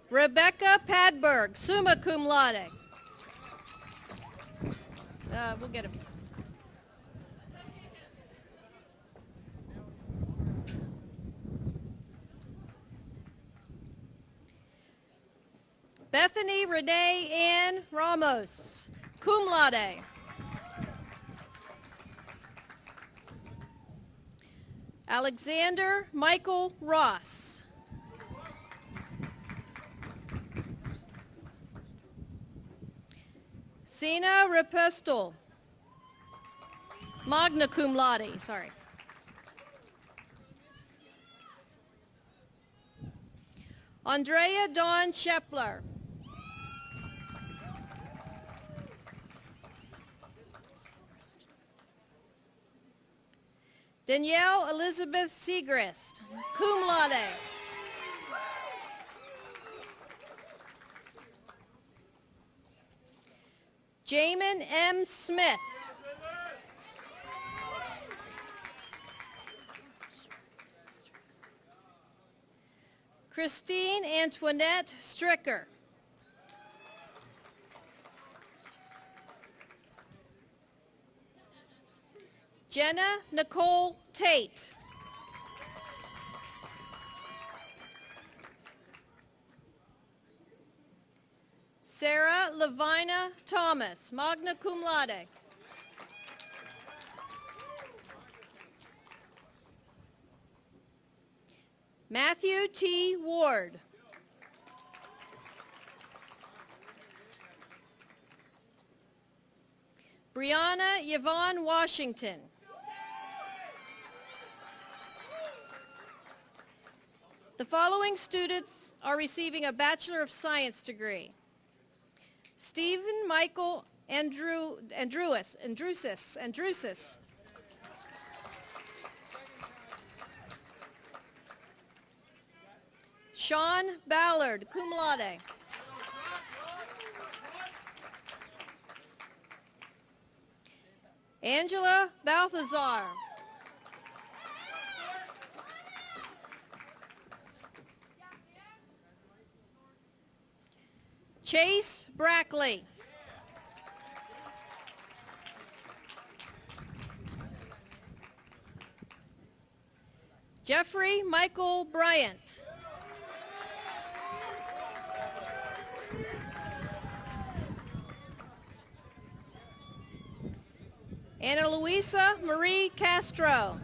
Rebecca Padberg, summa cum laude. We'll get him. Bethany Renee Ann Ramos, cum laude. Alexander Michael Ross. Sina Repestel, magna cum laude, sorry. Andrea Dawn Shepler. Danielle Elizabeth Segrist, cum laude. Jamin M. Smith. Christine Antoinette Stricker. Jenna Nicole Tate. Sarah Levina Thomas, magna cum laude. Matthew T. Ward. Brianna Yvonne Washington. The following students are receiving a Bachelor of Science degree. Stephen Michael Andrusis. Sean Ballard, cum laude. Angela Balthazar. Chase Brackley. Jeffrey Michael Bryant. Ana Luisa Marie Castro.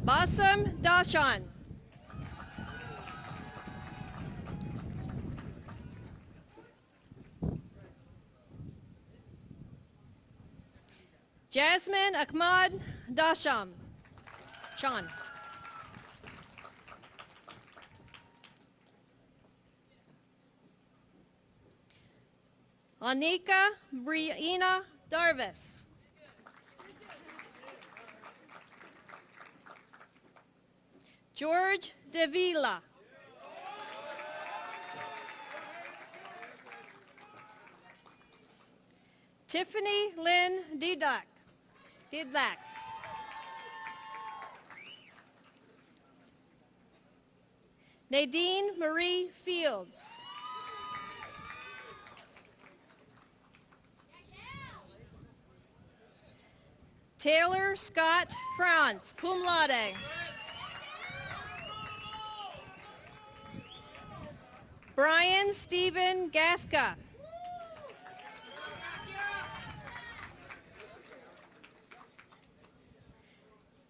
Basam Dashan. Jasmine Ahmad Dasham. Sean. Anika Brianna Darvis. George Davila. Tiffany Lynn Didlak. Nadine Marie Fields. Taylor Scott Franz, cum laude. Brian Stephen Gasca.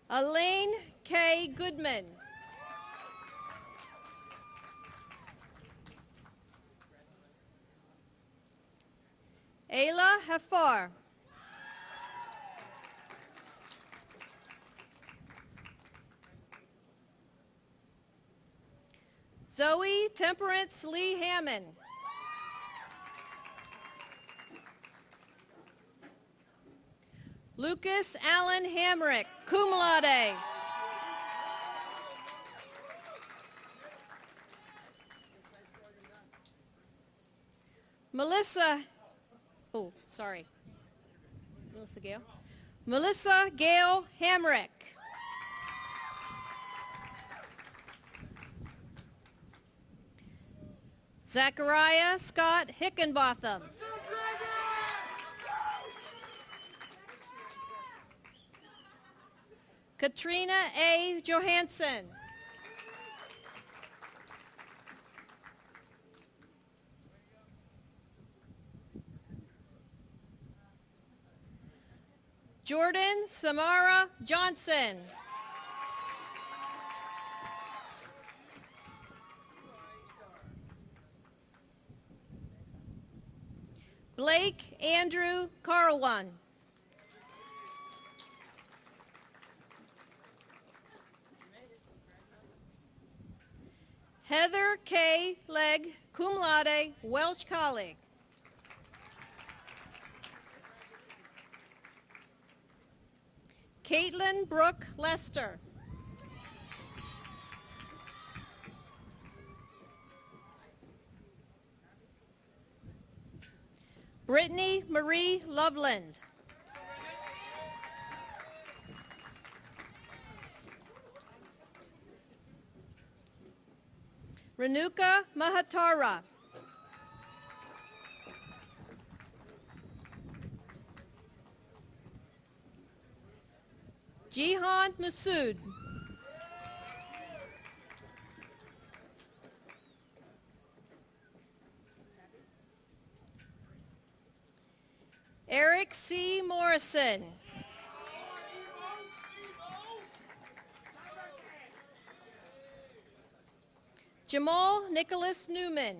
Elaine K. Goodman. Ayla Hafar. Zoe Temperance Lee Hammond. Lucas Allen Hamrick, cum laude. Melissa Gail Hamrick. Zachariah Scott Hickenbotham. Katrina A. Johansson. Jordan Samara Johnson. Blake Andrew Carwan. Heather K. Legg, cum laude, Welch College. Caitlin Brooke Lester. Brittany Marie Loveland. Renuka Mahatara. Jihan Masood. Eric C. Morrison. Jamal Nicholas Newman.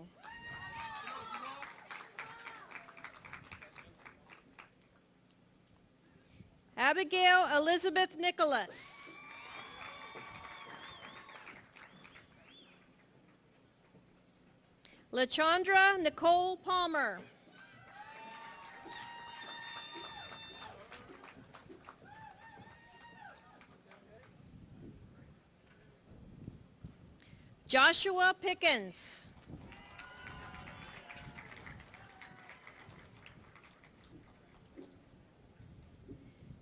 Abigail Elizabeth Nicholas. LaChandra Nicole Palmer. Joshua Pickens.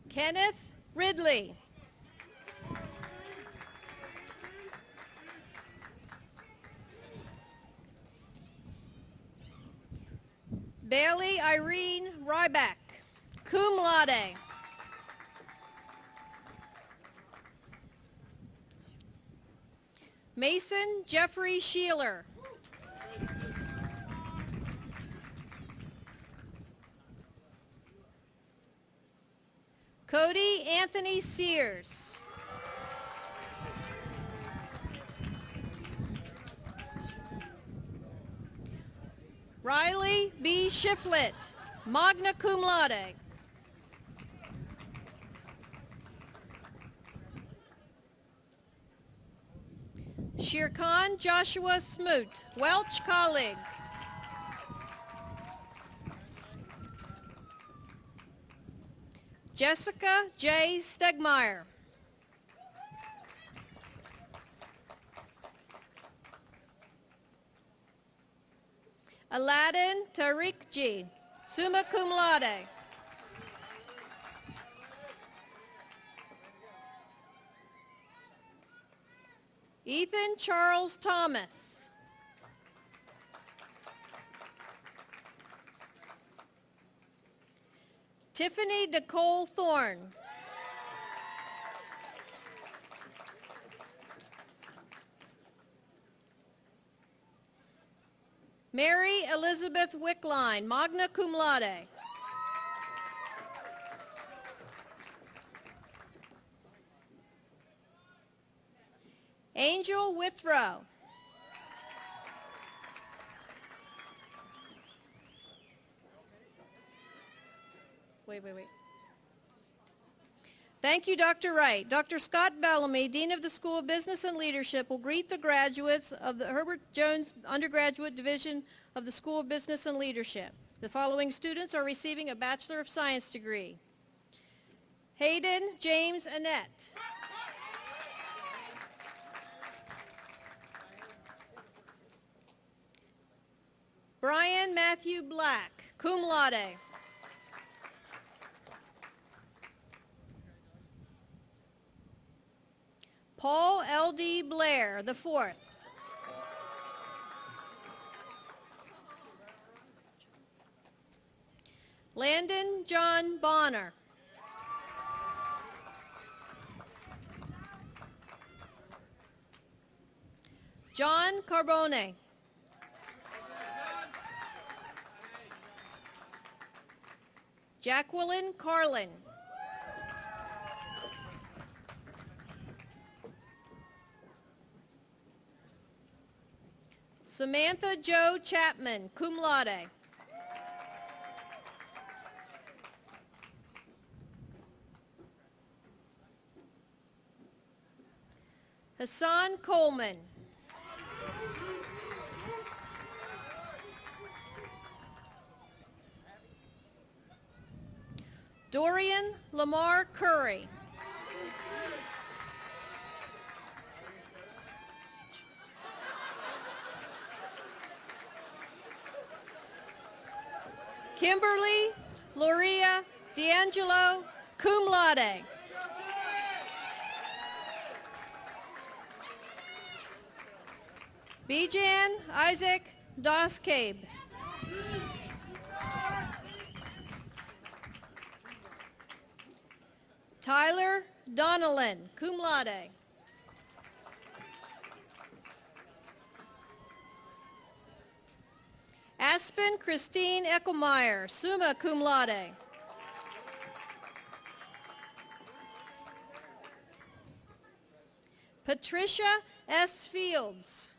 Kenneth Ridley. Bailey Irene Ryback, cum laude. Mason Jeffrey Sheeler. Cody Anthony Sears. Riley B. Shiflett, magna cum laude. Shirkan Joshua Smoot, Welch College. Jessica J. Stegmeyer. Aladdin Tariq G, summa cum laude. Ethan Charles Thomas. Tiffany Nicole Thorne. Mary Elizabeth Wickline, magna cum laude. Angel Withrow. Wait. Thank you, Dr. Wright. Dr. Scott Bellamy, Dean of the School of Business and Leadership, will greet the graduates of the Herbert Jones Undergraduate Division of the School of Business and Leadership. The following students are receiving a Bachelor of Science degree. Hayden James Annette. Brian Matthew Black, cum laude. Paul L.D. Blair, the fourth. Landon John Bonner. John Carbone. Jacqueline Carlin. Samantha Jo Chapman, cum laude. Hassan Coleman. Dorian Lamar Curry. Kimberly Loria D'Angelo, cum laude. Bijan Isaac Doskabe. Tyler Donnellan, cum laude. Aspen Christine Eckelmeyer, summa cum laude. Patricia S. Fields.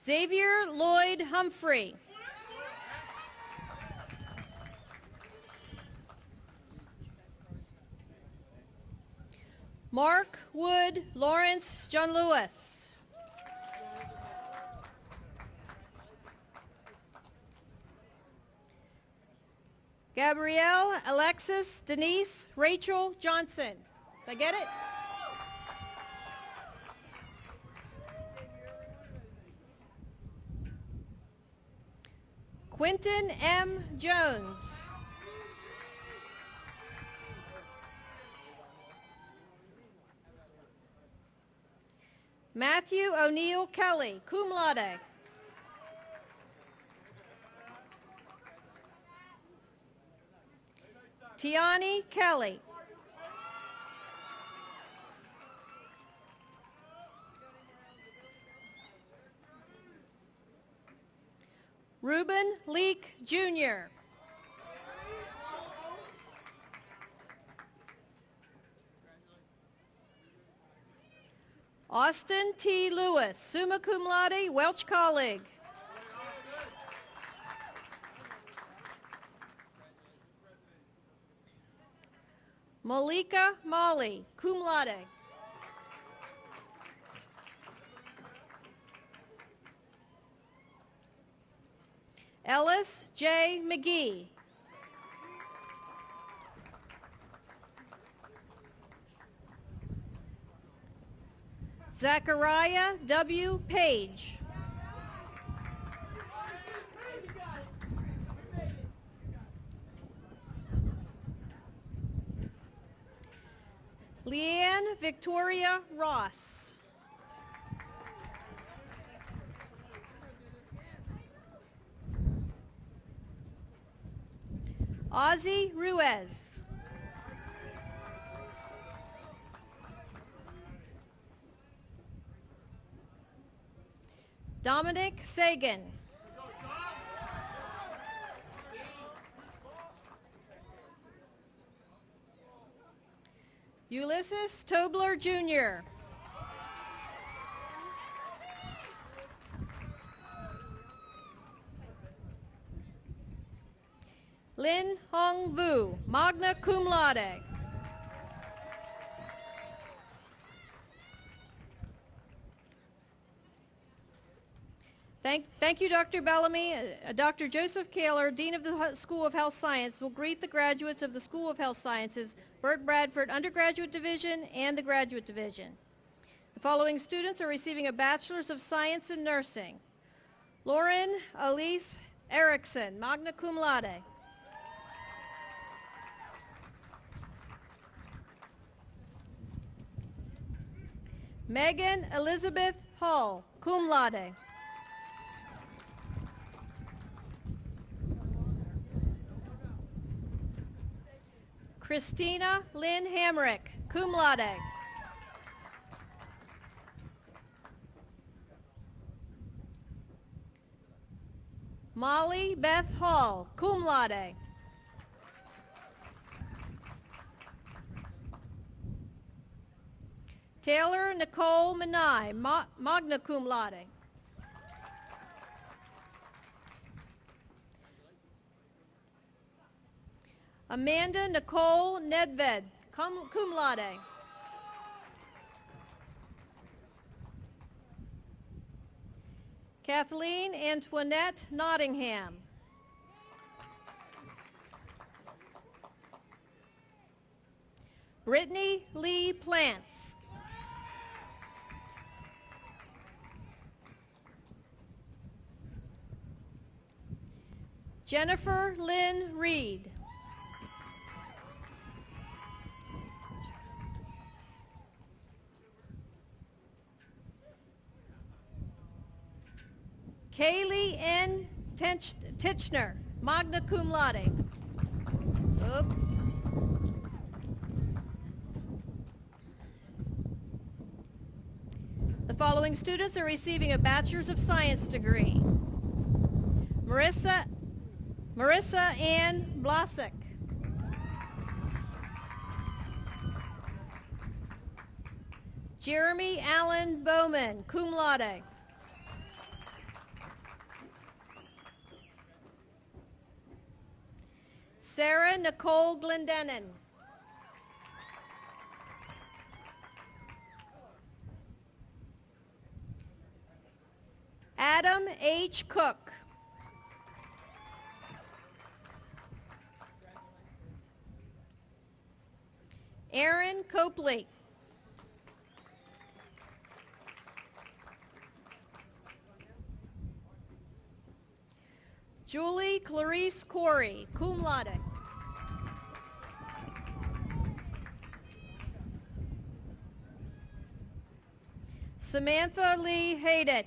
Xavier Lloyd Humphrey. Mark Wood Lawrence John Lewis. Gabrielle Alexis Denise Rachel Johnson. Did I get it? Quentin M. Jones. Matthew O'Neill Kelly, cum laude. Tiani Kelly. Reuben Leak, Jr. Austin T. Lewis, summa cum laude, Welch colleague. Malika Molly, cum laude. Ellis J. McGee. Zachariah W. Page. Leanne Victoria Ross. Ozzy Ruiz. Dominic Sagan. Ulysses Tobler, Jr. Lin Hong Vu, magna cum laude. Thank you, Dr. Bellamy. Dr. Joseph Kaler, Dean of the School of Health Science, will greet the graduates of the School of Health Sciences, Burt Bradford Undergraduate Division and the Graduate Division. The following students are receiving a Bachelor's of Science in Nursing. Lauren Elise Erickson, magna cum laude. Megan Elizabeth Hull, cum laude. Christina Lynn Hamrick, cum laude. Molly Beth Hall, cum laude. Taylor Nicole Manai, magna cum laude. Amanda Nicole Nedved, cum laude. Kathleen Antoinette Nottingham. Brittany Lee Plants. Jennifer Lynn Reed. Kaylee N. Titchner, magna cum laude. Oops. The following students are receiving a Bachelor's of Science degree. Marissa Ann Blasick. Jeremy Allen Bowman, cum laude. Sarah Nicole Glendenin. Adam H. Cook. Aaron Copley. Julie Clarice Corey, cum laude. Samantha Lee Hayden.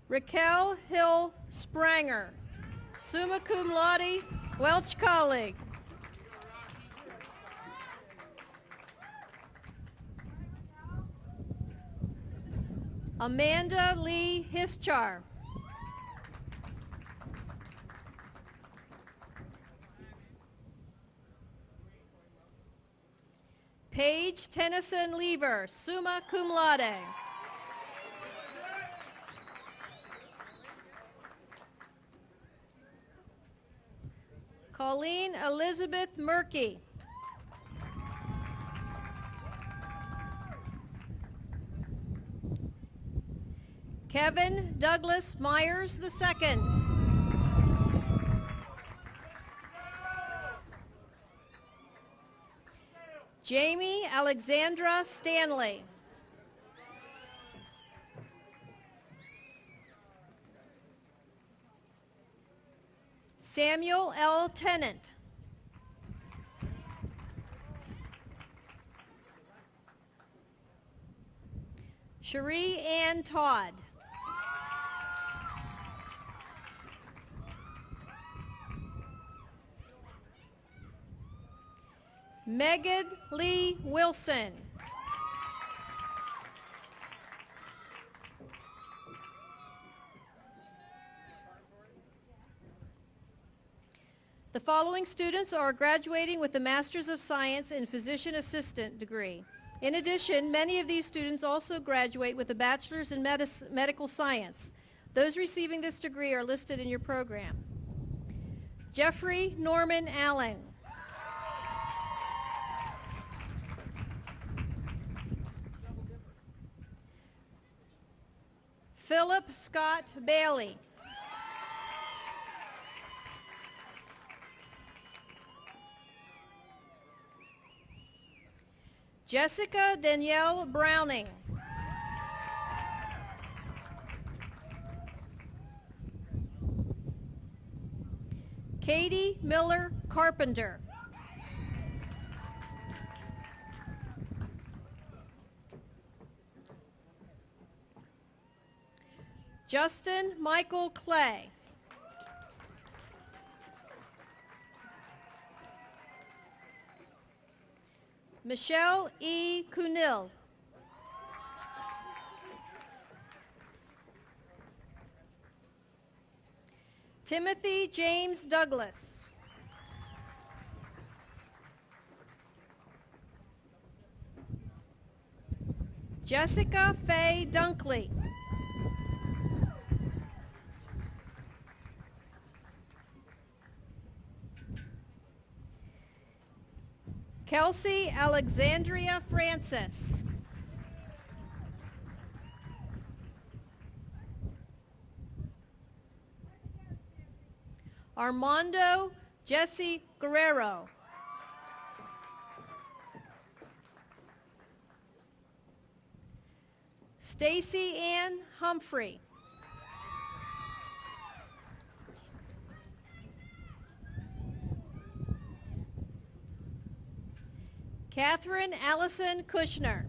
Raquel Hill Spranger, summa cum laude, Welch colleague. Amanda Lee Hischar. Paige Tennyson Lever, summa cum laude. Colleen Elizabeth Murky. Kevin Douglas Myers II. Jamie Alexandra Stanley. Samuel L. Tennant. Cherie Ann Todd. Megan Lee Wilson. The following students are graduating with the Master's of Science in Physician Assistant degree. In addition, many of these students also graduate with a Bachelor's in Medical Science. Those receiving this degree are listed in your program. Jeffrey Norman Allen. Philip Scott Bailey. Jessica Danielle Browning. Katie Miller Carpenter. Justin Michael Clay. Michelle E. Cunil. Timothy James Douglas. Jessica Faye Dunkley. Kelsey Alexandria Francis. Armando Jesse Guerrero. Stacy Ann Humphrey. Catherine Allison Kushner.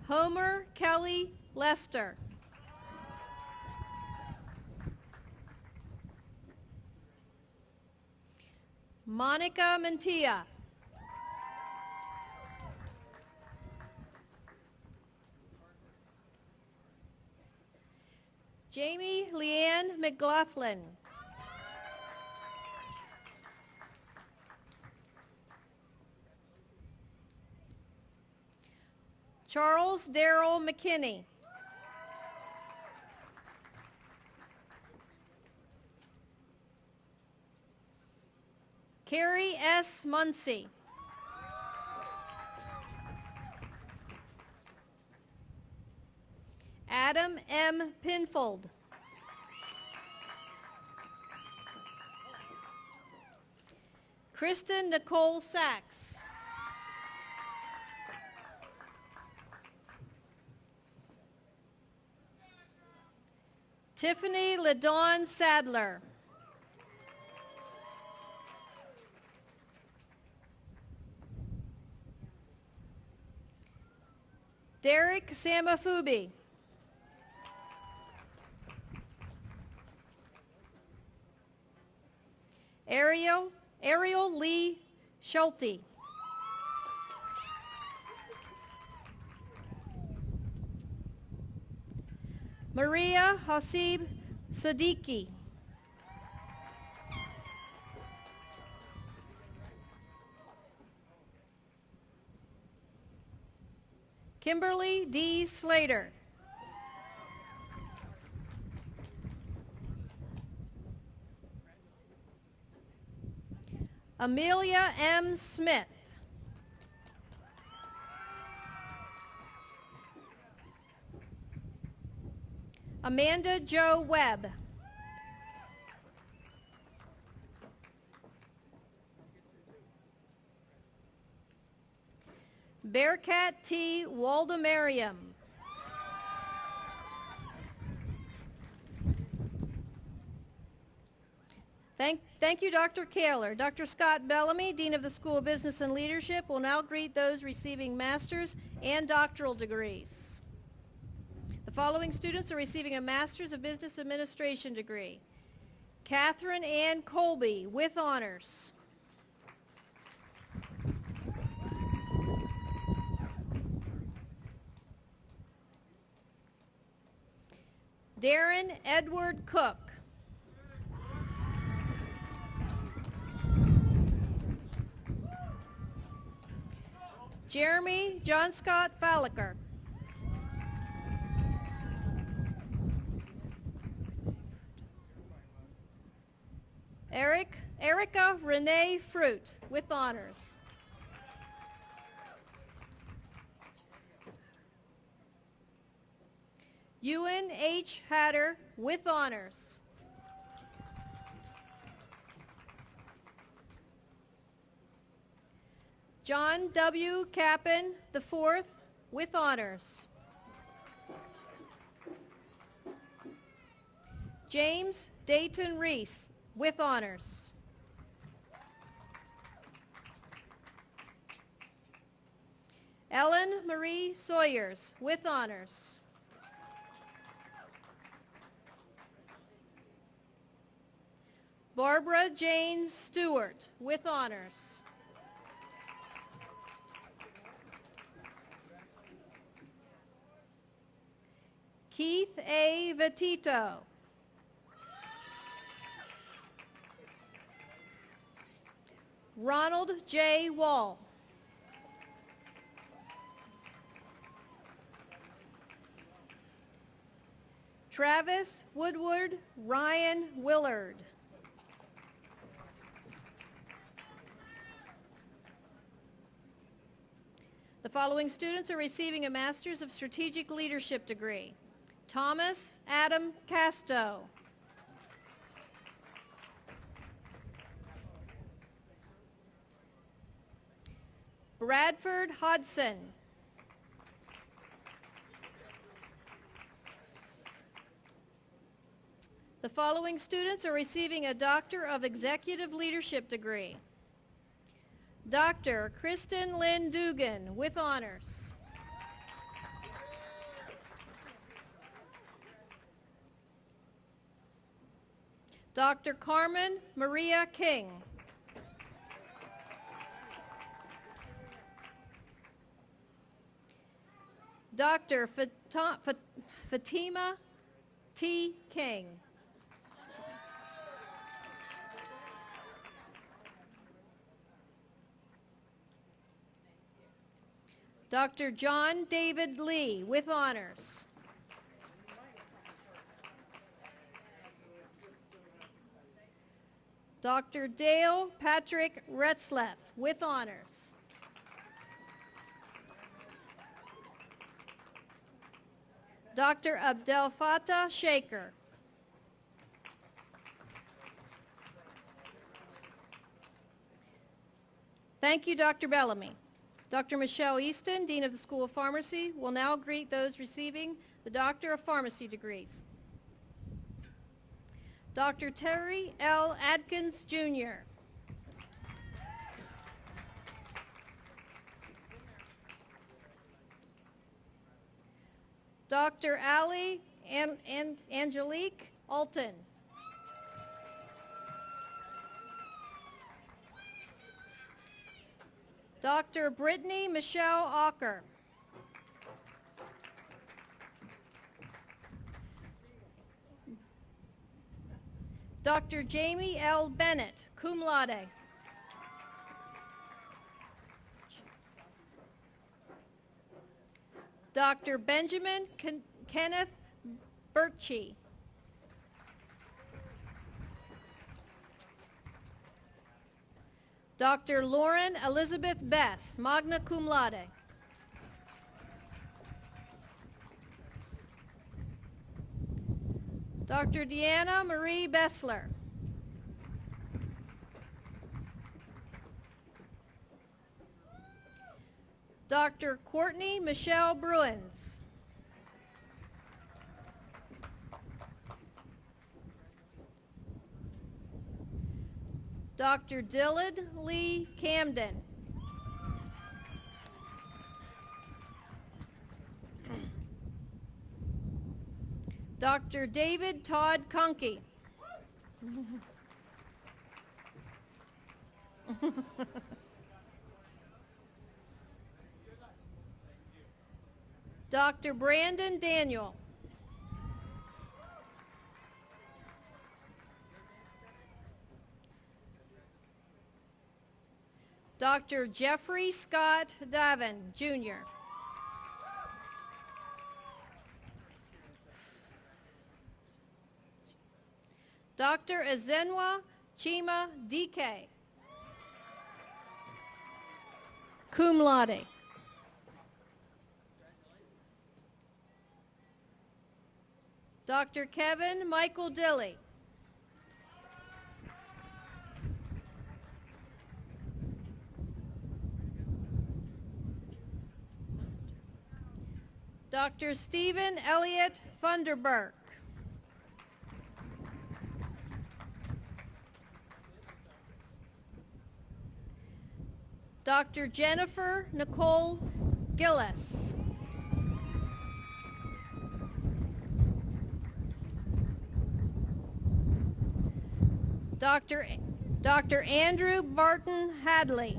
Homer Kelly Lester. Monica Mantilla. Jamie Leanne McLaughlin. Charles Darrell McKinney. Carrie S. Muncy. Adam M. Pinfold. Kristen Nicole Sachs. Tiffany LaDawn Sadler. Derek Samafubi. Ariel Lee Schulte. Maria Hasib Siddiqui. Kimberly D. Slater. Amelia M. Smith. Amanda Jo Webb. Bearcat T. Waldemariam. Thank you, Dr. Kaler. Dr. Scott Bellamy, Dean of the School of Business and Leadership, will now greet those receiving master's and doctoral degrees. The following students are receiving a Master's of Business Administration degree. Catherine Ann Colby, with honors. Darren Edward Cook. Jeremy John Scott Falliker. Erica Renee Fruit, with honors. Ewan H. Hatter, with honors. John W. Cappan IV, with honors. James Dayton Reese, with honors. Ellen Marie Sawyers, with honors. Barbara Jane Stewart, with honors. Keith A. Vitito. Ronald J. Wall. Travis Woodward Ryan Willard. The following students are receiving a Master's of Strategic Leadership degree. Thomas Adam Casto. Bradford Hodson. The following students are receiving a Doctor of Executive Leadership degree. Dr. Kristen Lynn Dugan with honors. Dr. Carmen Maria King. Dr. Fatima T. King. Dr. John David Lee with honors. Dr. Dale Patrick Retzleff with honors. Dr. Abdel Fattah Shaker. Thank you, Dr. Bellamy. Dr. Michelle Easton, Dean of the School of Pharmacy, will now greet those receiving the Doctor of Pharmacy degrees. Dr. Terry L. Adkins, Jr. Dr. Ali Angelique Alton. Dr. Brittany Michelle Ocker. Dr. Jamie L. Bennett, cum laude. Dr. Benjamin Kenneth Birchie. Dr. Lauren Elizabeth Bess, magna cum laude. Dr. Deanna Marie Bessler. Dr. Courtney Michelle Bruins. Dr. Dillard Lee Camden. Dr. David Todd Conkey. Dr. Brandon Daniel. Dr. Jeffrey Scott Davin, Jr. Dr. Ezenwa Chima DK, cum laude. Dr. Kevin Michael Dilly. Dr. Stephen Elliott Funderburk. Dr. Jennifer Nicole Gillis. Dr. Andrew Barton Hadley.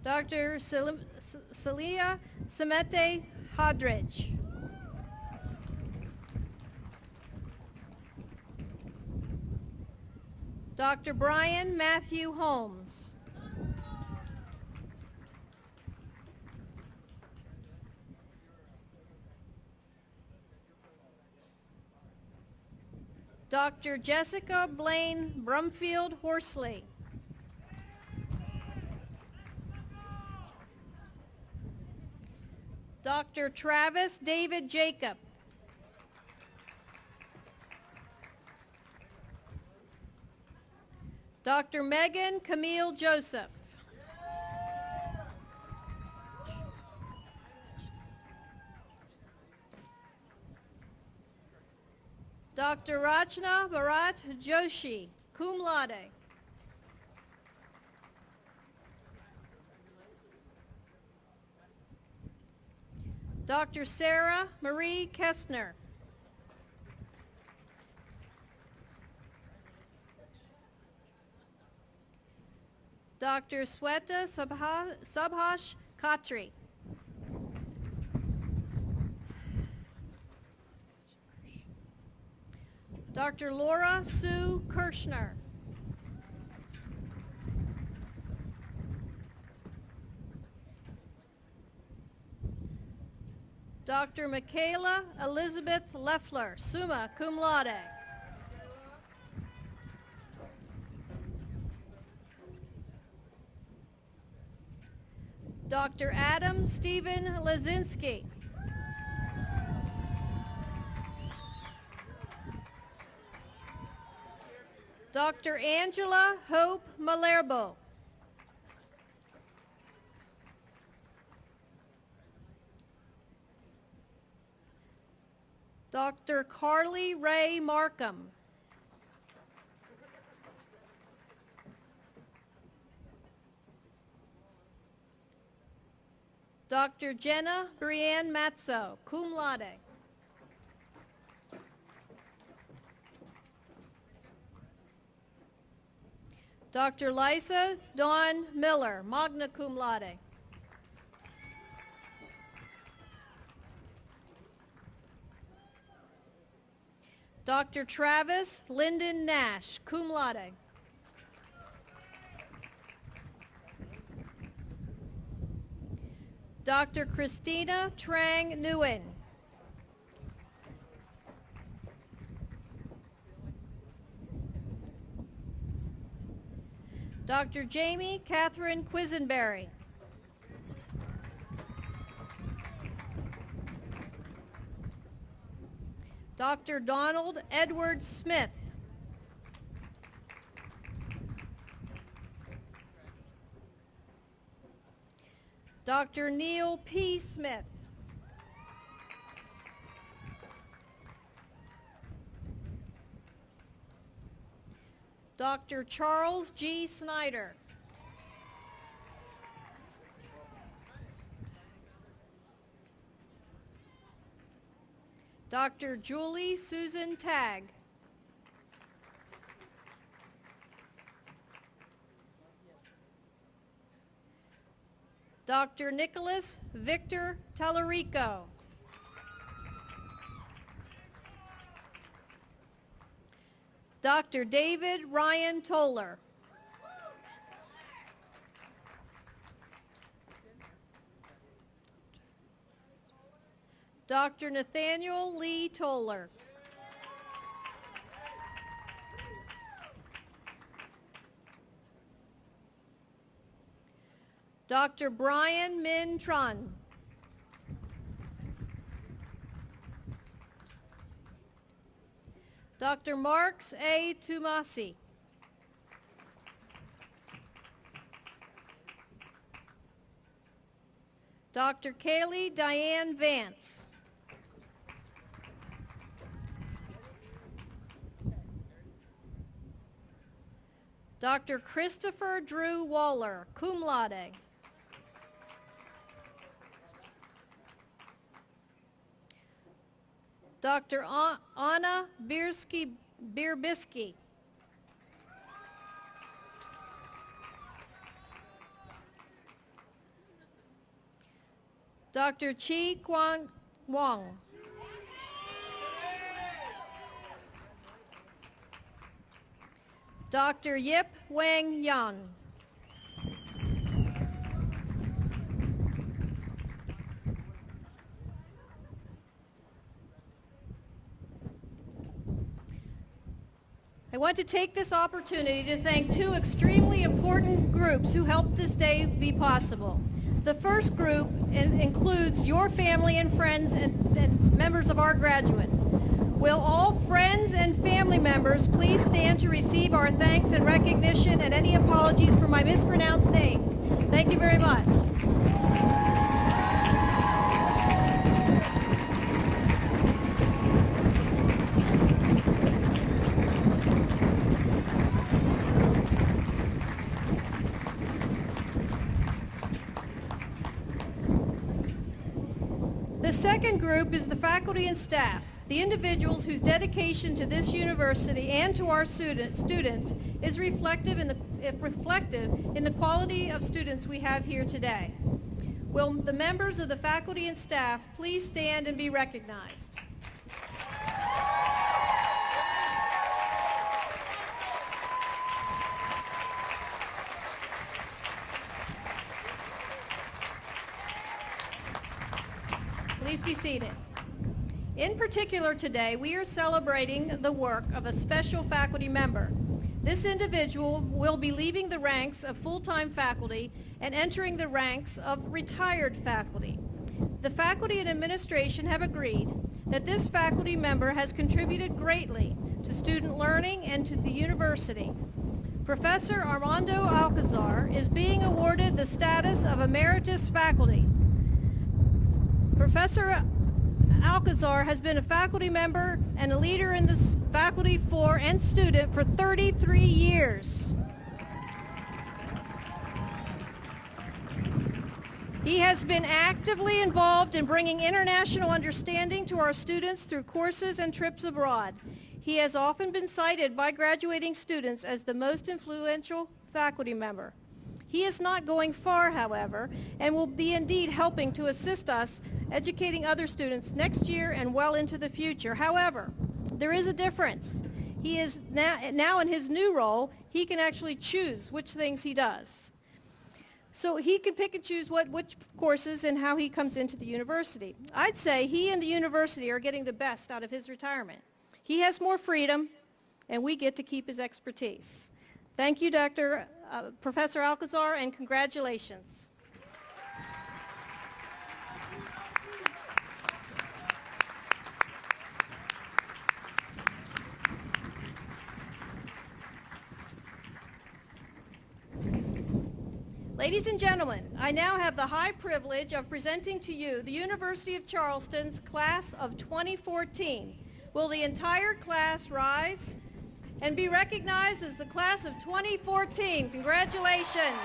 Dr. Celia Samete Hodridge. Dr. Brian Matthew Holmes. Dr. Jessica Blaine Brumfield Horsley. Dr. Travis David Jacob. Dr. Megan Camille Joseph. Dr. Rachna Bharat Joshi, cum laude. Dr. Sarah Marie Kestner. Dr. Sweta Subhash Khatri. Dr. Laura Sue Kirschner. Dr. Michaela Elizabeth Leffler, summa cum laude. Dr. Adam Stephen Lazinski. Dr. Angela Hope Malerbo. Dr. Carly Ray Markham. Dr. Jenna Brianne Matzo, cum laude. Dr. Lisa Dawn Miller, magna cum laude. Dr. Travis Lyndon Nash, cum laude. Dr. Christina Trang Nguyen. Dr. Jamie Catherine Quisenberry. Dr. Donald Edward Smith. Dr. Neil P. Smith. Dr. Charles G. Snyder. Dr. Julie Susan Tagg. Dr. Nicholas Victor Tallarico. Dr. David Ryan Toller. Dr. Nathaniel Lee Toller. Dr. Brian Min Tran. Dr. Marks A. Tumasi. Dr. Kaylee Diane Vance. Dr. Christopher Drew Waller, cum laude. Dr. Anna Bierbisky. Dr. Chi Kwang Wong. Dr. Yip Wang Yang. I want to take this opportunity to thank two extremely important groups who helped this day be possible. The first group includes your family and friends and members of our graduates. Will all friends and family members please stand to receive our thanks and recognition and any apologies for my mispronounced names? Thank you very much. The second group is the faculty and staff, the individuals whose dedication to this university and to our students is reflective in the quality of students we have here today. Will the members of the faculty and staff please stand and be recognized? Please be seated. In particular today, we are celebrating the work of a special faculty member. This individual will be leaving the ranks of full-time faculty and entering the ranks of retired faculty. The faculty and administration have agreed that this faculty member has contributed greatly to student learning and to the university. Professor Armando Alcazar is being awarded the status of emeritus faculty. Professor Alcazar has been a faculty member and a leader in this faculty and student for 33 years. He has been actively involved in bringing international understanding to our students through courses and trips abroad. He has often been cited by graduating students as the most influential faculty member. He is not going far, however, and will be indeed helping to assist us educating other students next year and well into the future. However, there is a difference. He is now in his new role, he can actually choose which things he does. So he can pick and choose which courses and how he comes into the university. I'd say he and the university are getting the best out of his retirement. He has more freedom, and we get to keep his expertise. Thank you, Professor Alcazar, and congratulations. Ladies and gentlemen, I now have the high privilege of presenting to you the University of Charleston's class of 2014. Will the entire class rise and be recognized as the class of 2014? Congratulations.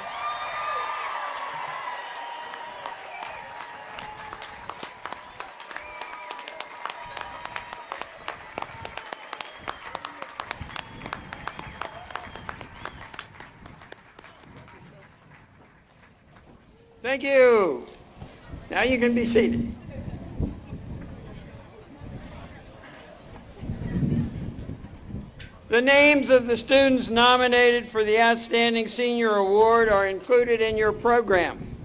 Thank you. Now you can be seated. The names of the students nominated for the Outstanding Senior Award are included in your program.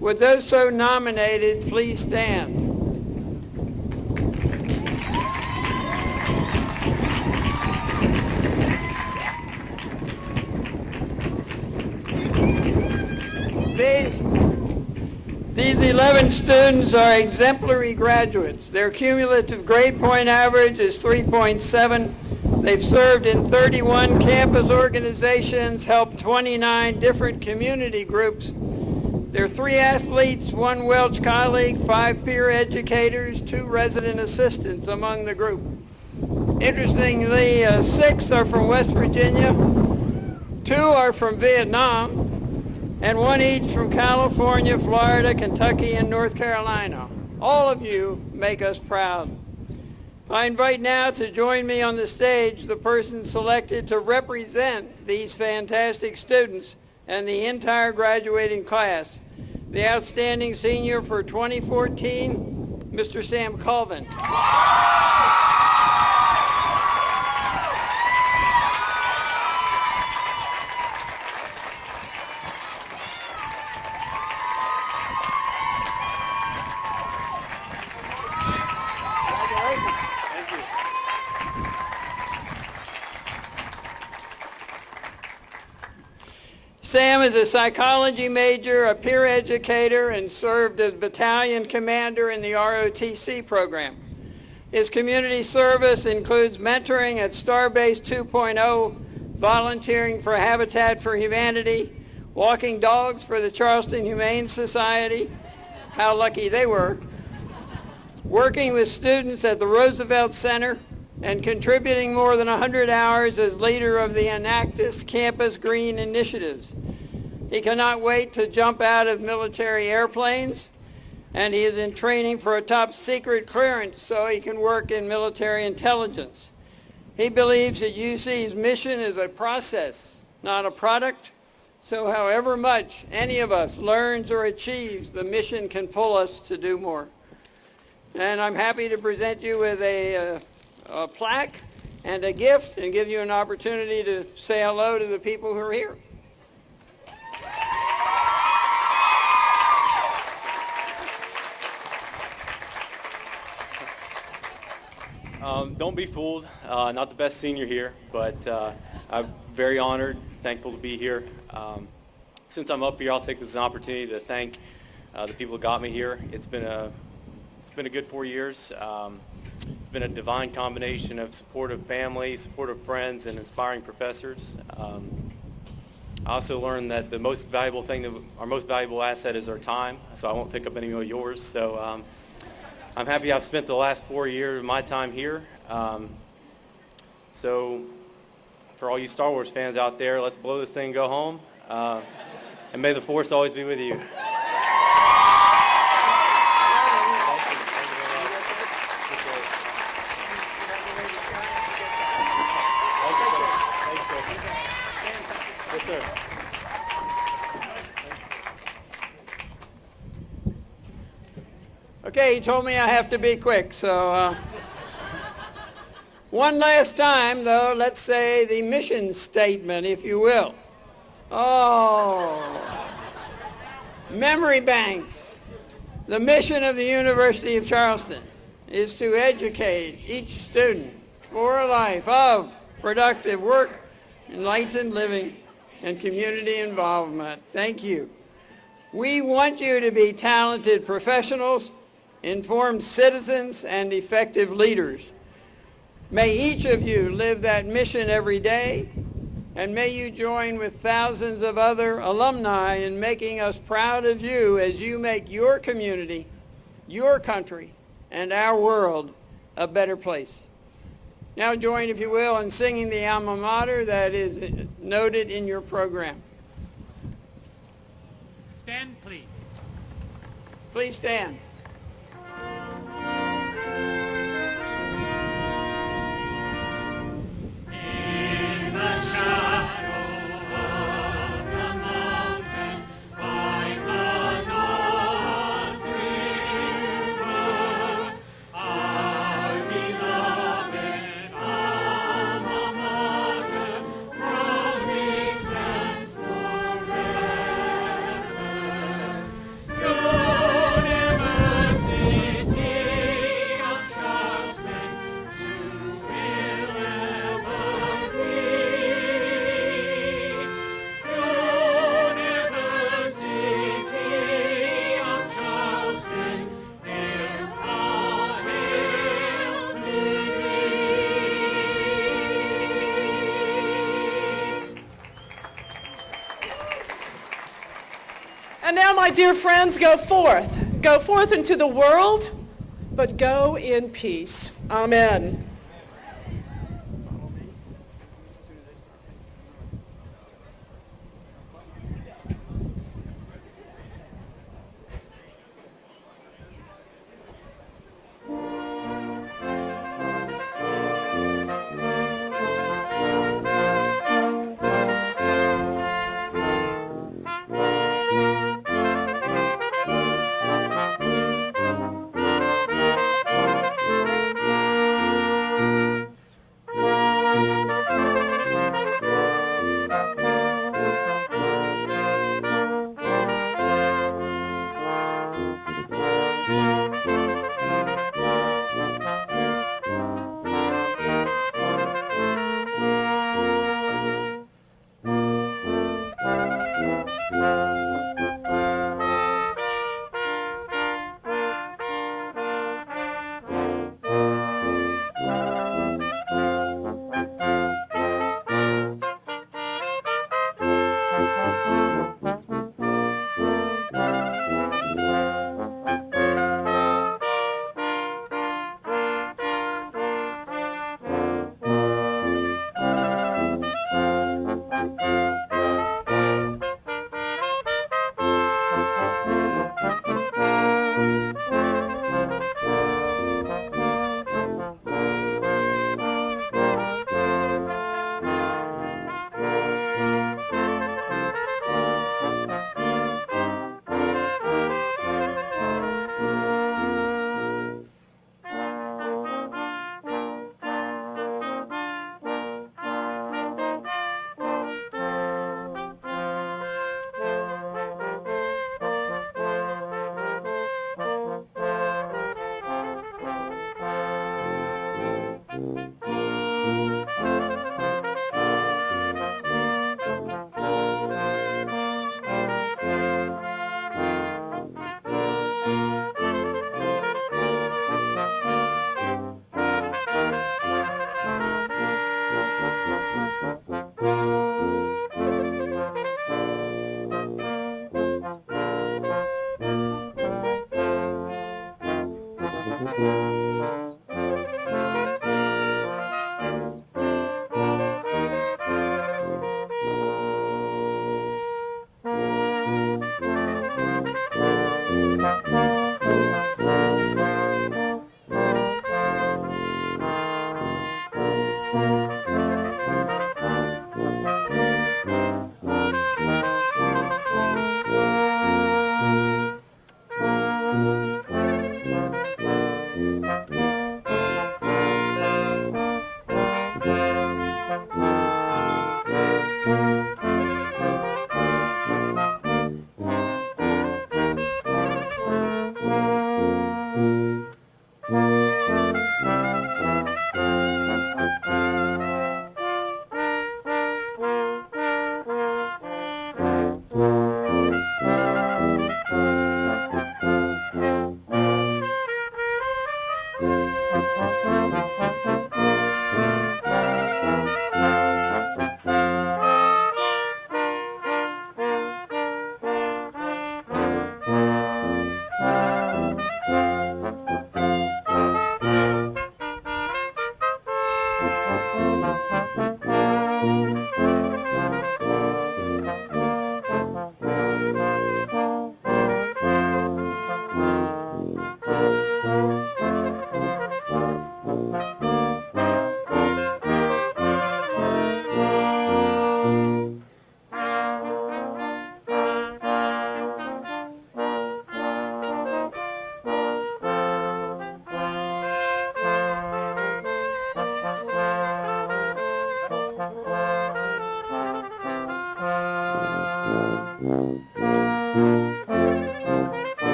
Would those so nominated please stand? These 11 students are exemplary graduates. Their cumulative grade point average is 3.7. They've served in 31 campus organizations, helped 29 different community groups. There are 3 athletes, 1 Welch colleague, 5 peer educators, 2 resident assistants among the group. Interestingly, 6 are from West Virginia, 2 are from Vietnam, and 1 each from California, Florida, Kentucky, and North Carolina. All of you make us proud. I invite now to join me on the stage the person selected to represent these fantastic students and the entire graduating class. The outstanding senior for 2014, Mr. Sam Colvin. Sam is a psychology major, a peer educator, and served as battalion commander in the ROTC program. His community service includes mentoring at Starbase 2.0, volunteering for Habitat for Humanity, walking dogs for the Charleston Humane Society, how lucky they were, working with students at the Roosevelt Center, and contributing more than 100 hours as leader of the Enactus Campus Green initiatives. He cannot wait to jump out of military airplanes, and he is in training for a top secret clearance so he can work in military intelligence. He believes that UC's mission is a process, not a product. So however much any of us learns or achieves, the mission can pull us to do more. And I'm happy to present you with a plaque and a gift and give you an opportunity to say hello to the people who are here. Don't be fooled. Not the best senior here, but I'm very honored, thankful to be here. Since I'm up here, I'll take this as an opportunity to thank the people who got me here. It's been a good 4 years. It's been a divine combination of supportive family, supportive friends, and inspiring professors. I also learned that the most valuable thing, our most valuable asset is our time, so I won't take up any more of yours. So I'm happy I've spent the last 4 years of my time here. So for all you Star Wars fans out there, let's blow this thing and go home. And may the Force always be with you. Yes, sir. Okay, he told me I have to be quick, so one last time, though, let's say the mission statement, if you will. Oh, memory banks. The mission of the University of Charleston is to educate each student for a life of productive work, enlightened living, and community involvement. Thank you. We want you to be talented professionals, informed citizens, and effective leaders. May each of you live that mission every day, and may you join with thousands of other alumni in making us proud of you as you make your community, your country, and our world a better place. Now join, if you will, in singing the alma mater that is noted in your program. Stand, please. Please stand. And now, my dear friends, go forth. Go forth into the world, but go in peace. Amen.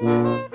Thank you.